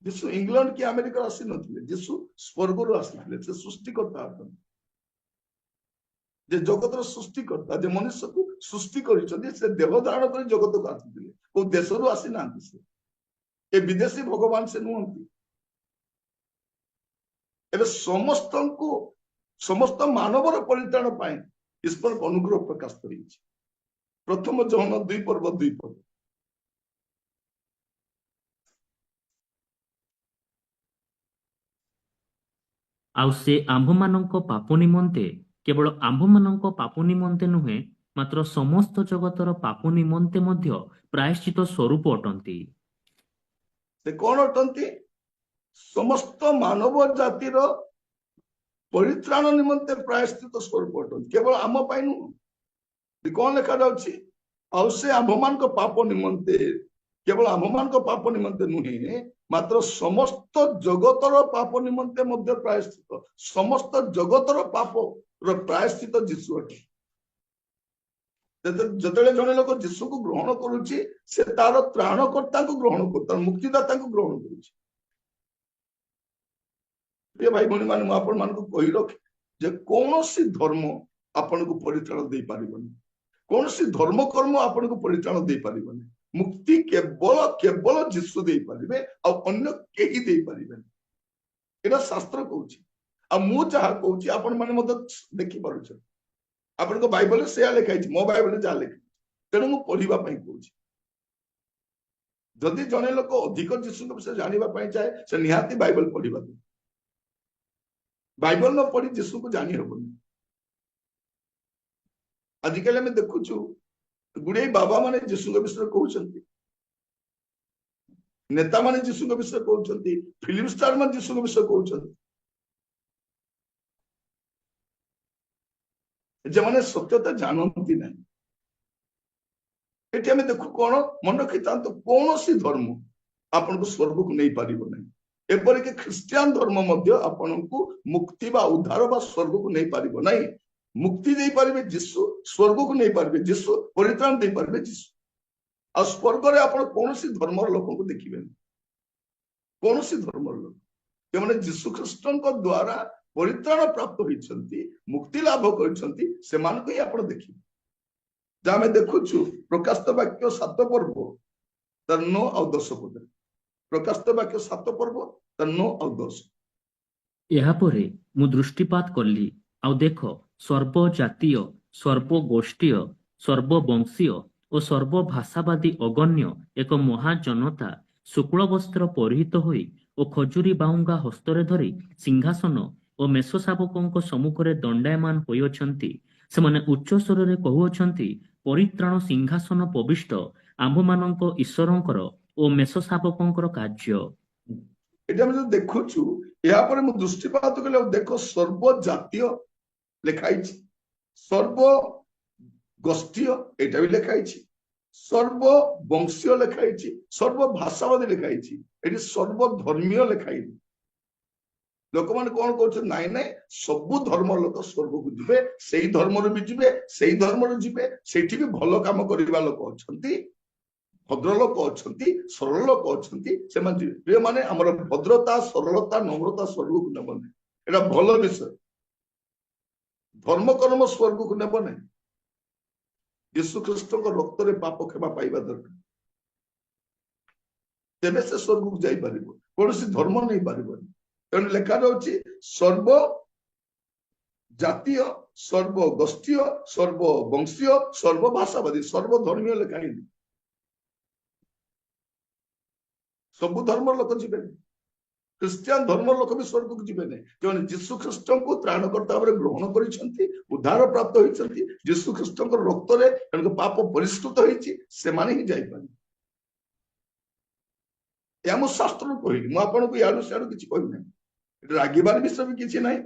ଯୀଶୁ ଇଂଲଣ୍ଡ କି ଆମେରିକାରୁ ଆସିନଥିଲେ, ଯୀଶୁ ସ୍ୱର୍ଗରୁ ଆସିଥିଲେ। ସେ ସୃଷ୍ଟିକର୍ତ୍ତା ଅଟନ୍ତି, ଯେ ଜଗତର ସୃଷ୍ଟିକର୍ତ୍ତା, ଯେ ମନୁଷ୍ୟକୁ ସୃଷ୍ଟି କରିଛନ୍ତି, ସେ ଦେହ ଧାରଣ କରି ଜଗତକୁ ଆସିଥିଲେ। କୋଉ ଦେଶରୁ ଆସିନାହାନ୍ତି। ସେ ଏ ବିଦେଶୀ ଭଗବାନ ସେ ନୁହନ୍ତି। ଏବେ ସମସ୍ତଙ୍କୁ, ସମସ୍ତ ମାନବର ପରିତ୍ରାଣ ପାଇଁ ଈଶ୍ୱରଙ୍କ ଅନୁଗ୍ରହ ପ୍ରକାଶ କରିଛି। ପ୍ରଥମ ଜହନ 2:2। ଆଉ ସେ ଆମ୍ଭମାନଙ୍କ ପାପ ନିମନ୍ତେ, କେବଳ ଆମ୍ଭମାନଙ୍କ ପାପ ନିମନ୍ତେ ନୁହେଁ, ମାତ୍ର ସମସ୍ତ ଜଗତର ପାପ ନିମନ୍ତେ ମଧ୍ୟ ପ୍ରାୟଶ୍ଚିତ ସ୍ୱରୂପ ଅଟନ୍ତି। ସେ କଣ ଅଟନ୍ତି? ସମସ୍ତ ମାନବ ଜାତିର ପରିତ୍ରାଣ ନିମନ୍ତେ ପ୍ରାୟଶ୍ଚିତ ସ୍ୱରୂପ ଅଟନ୍ତି, କେବଳ ଆମ ପାଇଁ ନୁହଁ। କଣ ଲେଖାଯାଉଛି? ଆଉ ସେ ଆମ୍ଭମାନଙ୍କ ପାପ ନିମନ୍ତେ, କେବଳ ଆମ୍ଭମାନଙ୍କ ପାପ ନିମନ୍ତେ ନୁହେଁ, ମାତ୍ର ସମସ୍ତ ଜଗତର ପାପ ନିମନ୍ତେ ମଧ୍ୟ ପ୍ରାୟଶ୍ଚିତ। ସମସ୍ତ ଜଗତର ପାପର ପ୍ରାୟଶ୍ଚିତ ଯୀଶୁ ଅଟେ। ଯେତେବେଳେ ଜଣେ ଲୋକ ଯୀଶୁକୁ ଗ୍ରହଣ କରୁଛି, ସେ ତାର ତ୍ରାଣକର୍ତ୍ତାଙ୍କୁ ଗ୍ରହଣ କରୁଛି, ତାର ମୁକ୍ତିଦାତାଙ୍କୁ ଗ୍ରହଣ କରୁଛି। ପ୍ରିୟ ଭାଇ ଭଉଣୀ ମାନେ, ମୁଁ ଆପଣ ମାନଙ୍କୁ କହି ରଖେ ଯେ କୌଣସି ଧର୍ମ ଆପଣଙ୍କୁ ପରିତ୍ରାଣ ଦେଇପାରିବନି, କୌଣସି ଧର୍ମ କର୍ମ ଆପଣଙ୍କୁ ପରିତ୍ରାଣ ଦେଇପାରିବନି। ମୁକ୍ତି କେବଳ କେବଳ ଯୀଶୁ ଦେଇପାରିବେ, ଆଉ ଅନ୍ୟ କେହି ଦେଇପାରିବେନି। ଏଇଟା ଶାସ୍ତ୍ର କହୁଛି। ଆଉ ମୁଁ ଯାହା କହୁଛି ଆପଣ ମାନେ ମଧ୍ୟ ଦେଖିପାରୁଛନ୍ତି। ଆପଣଙ୍କ ବାଇବଲରେ ସେୟା ଲେଖା ହେଇଛି, ମୋ ବାଇବଲରେ ଯାହା ଲେଖା ହେଇଛି। ତେଣୁ ମୁଁ ପଢିବା ପାଇଁ କହୁଛି। ଯଦି ଜଣେ ଲୋକ ଅଧିକ ଯୀଶୁଙ୍କ ବିଷୟରେ ଜାଣିବା ପାଇଁ ଚାହେଁ, ସେ ନିହାତି ବାଇବଲ ପଢିବା। ବାଇବଲ ନ ପଢି ଯୀଶୁକୁ ଜାଣି ହବନି। ଆଜିକାଲି ଆମେ ଦେଖୁଛୁ ଗୁଡେ ବାବା ମାନେ ଯୀଶୁଙ୍କ ବିଷୟରେ କହୁଛନ୍ତି, ନେତା ମାନେ ଯୀଶୁଙ୍କ ବିଷୟରେ କହୁଛନ୍ତି, ଫିଲ୍ମ ଷ୍ଟାର ମାନେ ଯୀଶୁଙ୍କ ବିଷୟରେ କହୁଛନ୍ତି, ଯେମାନେ ସତ୍ୟତା ଜାଣନ୍ତି ନାହିଁ। ଏଠି ଆମେ ଦେଖୁ କଣ, ମନେ ରଖିଥାନ୍ତୁ, କୌଣସି ଧର୍ମ ଆପଣଙ୍କୁ ସ୍ୱର୍ଗକୁ ନେଇପାରିବ ନାହିଁ। ଏପରିକି ଖ୍ରୀଷ୍ଟିଆନ ଧର୍ମ ମଧ୍ୟ ଆପଣଙ୍କୁ ମୁକ୍ତି ବା ଉଦ୍ଧାର ବା ସ୍ୱର୍ଗକୁ ନେଇପାରିବ ନାହିଁ। ମୁକ୍ତି ଦେଇପାରିବେ ଯୀଶୁ, ସ୍ୱର୍ଗକୁ ନେଇପାରିବେ ଯୀଶୁ, ପରିତ୍ରାଣ ଦେଇପାରିବେ ଯୀଶୁ। ଆଉ ସ୍ୱର୍ଗରେ ଆପଣ କୌଣସି ଧର୍ମର ଲୋକଙ୍କୁ ଦେଖିବେନି, କୌଣସି ଧର୍ମର ଲୋକ। ଯେଉଁମାନେ ଯୀଶୁ ଖ୍ରୀଷ୍ଟଙ୍କ ଦ୍ଵାରା ପରିତ୍ରାଣ ପ୍ରାପ୍ତ ହୋଇଛନ୍ତି, ମୁକ୍ତି ଲାଭ କରିଛନ୍ତି, ସେମାନଙ୍କୁ ହିଁ ଆପଣ ଦେଖିବେ। ଯାହା ଆମେ ଦେଖୁଛୁ ପ୍ରକାଶିତ ବାକ୍ୟ 7 ପର୍ବ ତାର 9 ଆଉ 10 ପଦରେ। ପ୍ରକାଶିତ ବାକ୍ୟ 7 ପର୍ବ ତାର 9 ଆଉ 10। ଏହାପରେ ମୁଁ ଦୃଷ୍ଟିପାତ କଲି, ଆଉ ଦେଖ, ସର୍ବଜାତୀୟ, ସର୍ବଗୋଷ୍ଠୀୟ, ସର୍ବବଂଶୀୟ ଓ ସର୍ବଭାଷାବାଦୀ ଅଗଣ୍ୟ ଏକ ମହାଜନତା ଶୁକ୍ଳ ବସ୍ତ୍ର ପରିହିତ ହୋଇ ଓ ଖଜୁରୀ ବାହୁଙ୍ଗା ହସ୍ତରେ ଧରି ସିଂହାସନ ଓ ମେଷଶାବକଙ୍କ ସମ୍ମୁଖରେ ଦଣ୍ଡାୟମାନ ହୋଇଅଛନ୍ତି। ସେମାନେ ଉଚ୍ଚ ସ୍ୱରରେ କହୁଅଛନ୍ତି, ପରିତ୍ରାଣ ସିଂହାସନ ପ୍ରବିଷ୍ଟ ଆମ୍ଭମାନଙ୍କ ଈଶ୍ୱରଙ୍କର ଓ ମେଷଶାବକଙ୍କର କାର୍ଯ୍ୟ। ଏଠି ଆମେ ଯଦି ଦେଖୁଛୁ, ଏହାପରେ ମୁଁ ଦୃଷ୍ଟିପାତ କଲେ, ଆଉ ଦେଖ, ସର୍ବଜାତୀୟ ଲେଖା ହେଇଛି, ସର୍ବ ଗୋଷ୍ଠୀୟ ଏଇଟା ବି ଲେଖା ହେଇଛି, ସର୍ବବଂଶୀୟ ଲେଖା ହେଇଛି, ସର୍ବଭାଷାବାଦୀ ଲେଖା ହେଇଛି। ଏଠି ସର୍ବଧର୍ମୀୟ ଲେଖା ହେଇଛି। ଲୋକମାନେ କଣ କହୁଛନ୍ତି, ନାଇଁ ନାଇଁ ସବୁ ଧର୍ମର ଲୋକ ସ୍ୱର୍ଗକୁ ଯିବେ, ସେଇ ଧର୍ମରୁ ବି ଯିବେ, ସେଇ ଧର୍ମରୁ ଯିବେ, ସେଇଠି ବି ଭଲ କାମ କରିବା ଲୋକ ଅଛନ୍ତି, ଭଦ୍ର ଲୋକ ଅଛନ୍ତି, ସରଳ ଲୋକ ଅଛନ୍ତି, ସେମାନେ ଯିବେ। ପ୍ରିୟମାନେ, ଆମର ଭଦ୍ରତା, ସରଳତା, ନମ୍ରତା ସ୍ୱର୍ଗକୁ ନେବ ନାହିଁ। ଏଇଟା ଭଲ ବିଷୟ। ଧର୍ମ କର୍ମ ସ୍ୱର୍ଗକୁ ନେବ ନାହିଁ। ଯୀଶୁ ଖ୍ରୀଷ୍ଟଙ୍କ ରକ୍ତରେ ପାପ କ୍ଷମା ପାଇବା ଦରକାର, ତେବେ ସେ ସ୍ୱର୍ଗକୁ ଯାଇପାରିବ। କୌଣସି ଧର୍ମ ନେଇପାରିବନି। ତେଣୁ ଲେଖାଯାଉଛି ସର୍ବ ଜାତୀୟ, ସର୍ବଗୋଷ୍ଠୀୟ, ସର୍ବବଂଶୀୟ, ସର୍ବଭାଷାବାଦୀ, ସର୍ବଧର୍ମୀୟ ଲେଖା ହେଇନି। ସବୁ ଧର୍ମର ଲୋକ ଯିବେନି। ଖ୍ରୀଷ୍ଟିଆନ ଧର୍ମର ଲୋକ ବି ସ୍ୱର୍ଗକୁ ଯିବେ ନାହିଁ। ଯେଉଁମାନେ ଯୀଶୁ ଖ୍ରୀଷ୍ଟଙ୍କୁ ତ୍ରାଣକର୍ତ୍ତା ଭାବରେ ଗ୍ରହଣ କରିଛନ୍ତି, ଉଦ୍ଧାର ପ୍ରାପ୍ତ ହୋଇଛନ୍ତି, ଯୀଶୁ ଖ୍ରୀଷ୍ଟଙ୍କ ରକ୍ତରେ ତାଙ୍କ ପାପ ପରିଷ୍କୃତ ହେଇଛି, ସେମାନେ ହିଁ ଯାଇପାରିବେ। ଏହା ମୁଁ ଶାସ୍ତ୍ରରୁ କହିଲି, ମୁଁ ଆପଣଙ୍କୁ ଇଆଡୁ ସିଆଡୁ କିଛି କହିନାହିଁ। ରାଗିବାର ବିଷୟ ବି କିଛି ନାହିଁ।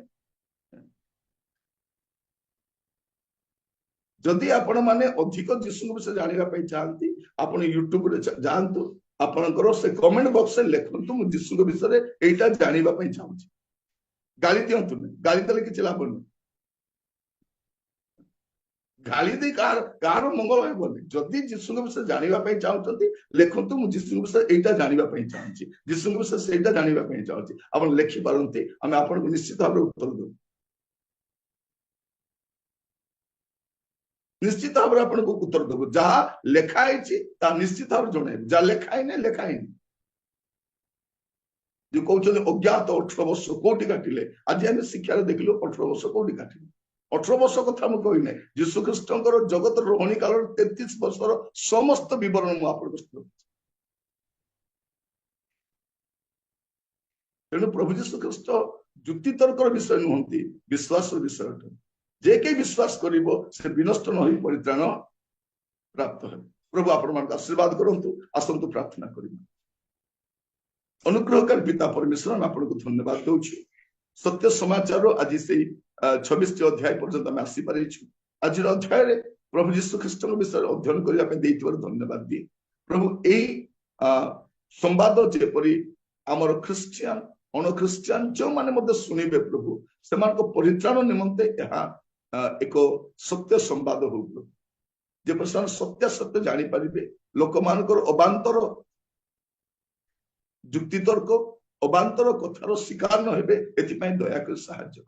जदि आपण माने अधिक जीशु विषय जानिबा पई चाहंती आपण यूट्यूब रे जांतु आपणकर से कमेंट बॉक्स रे लिखंतु मु जीशु विषय रे एटा जानिबा पई चाहूची गाली दियंतु नहीं गाली देले किछ लाभ नहीं गाली दे कार मंगल हेबनी जदि जीशु विषय जानिबा पई चाहउतंती लिखंतु मु जीशु विषय एटा जानिबा पई चाहूची जीशु विषय सेटा जानिबा पई चाहूची आपण लिखि पारंती आमे आपण को निश्चित भाव उत्तर देबो निश्चित भाव आपको उत्तर देव जहाँ लेखाई निश्चित भाव जन जहाँ लेखाई ना लेखाई जो कहते अज्ञात 18 वर्ष कौटी काटिले आज आम शिक्षा देखिलु 18 वर्ष कौटी काटिले 18 वर्ष कथा मुझे कहना जीशु ख्रीस्ट जगत रोहणी काल 33 वर्षर समस्त बरण मुझे तेणु प्रभु जीशु ख्रीस्ट जुक्ति तर्कर विषय नुहति विश्वास विषय जे के विश्वास करिवो से विनष्ट न होई परित्राण प्राप्त है प्रभु आपण मान आशीर्वाद करंतु आसंतु प्रार्थना करिबा अनुग्रहकारी पिता परमेश्वर हम आपको धन्यवाद दउछु सत्य समाचार आज से 26 अध्याय पर्यंत हम आसी पारिछु आज अध्याय रे प्रभु यीशु ख्रीष्ट विषय अध्ययन करिया पे देइथिबार धन्यवाद दी प्रभु एई संवाद जेपरि हमर क्रिश्चियन अण क्रिश्चियन जो माने मते सुनिबे प्रभु सेमानको परित्राण निमंते यहा एक सत्य संवाद हो जे सत्य सत्य जानी पारिबे लोक मानकर अबांतर जुक्ति तर्क अबांतर कथार शिकार न हेबे एथिपई दया कर सहाय्य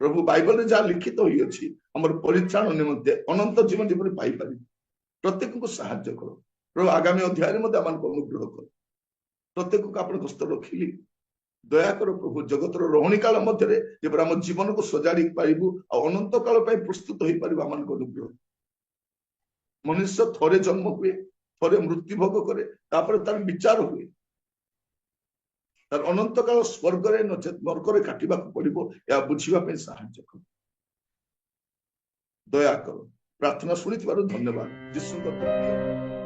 प्रभु बाइबल रे जा लिखित होई अछि हमर परित्राण निमंते अनंत जीवन जेपरि पाई पारिबे प्रत्येक को सहाय्य करो प्रभु आगामी अध्याय रे मते आमान को अनुग्रह करो प्रत्येक को आपण हस्त रखिली दया कर प्रभु जगतर रोहणी काल मध्य आम जीवन को सजाड़ी पारिबु अनंत काल प्रस्तुत हो पार आम अनुग्रह मनुष्य थरे जन्म हुए थरे मृत्यु भोग करे तापर तार विचार हुए तार अनंत काल स्वर्ग नचेत नरक काटिबा पड़िबो या बुझिबा पे सहायता कर दया कर प्रार्थना सुनिथिबारु धन्यवाद यीशु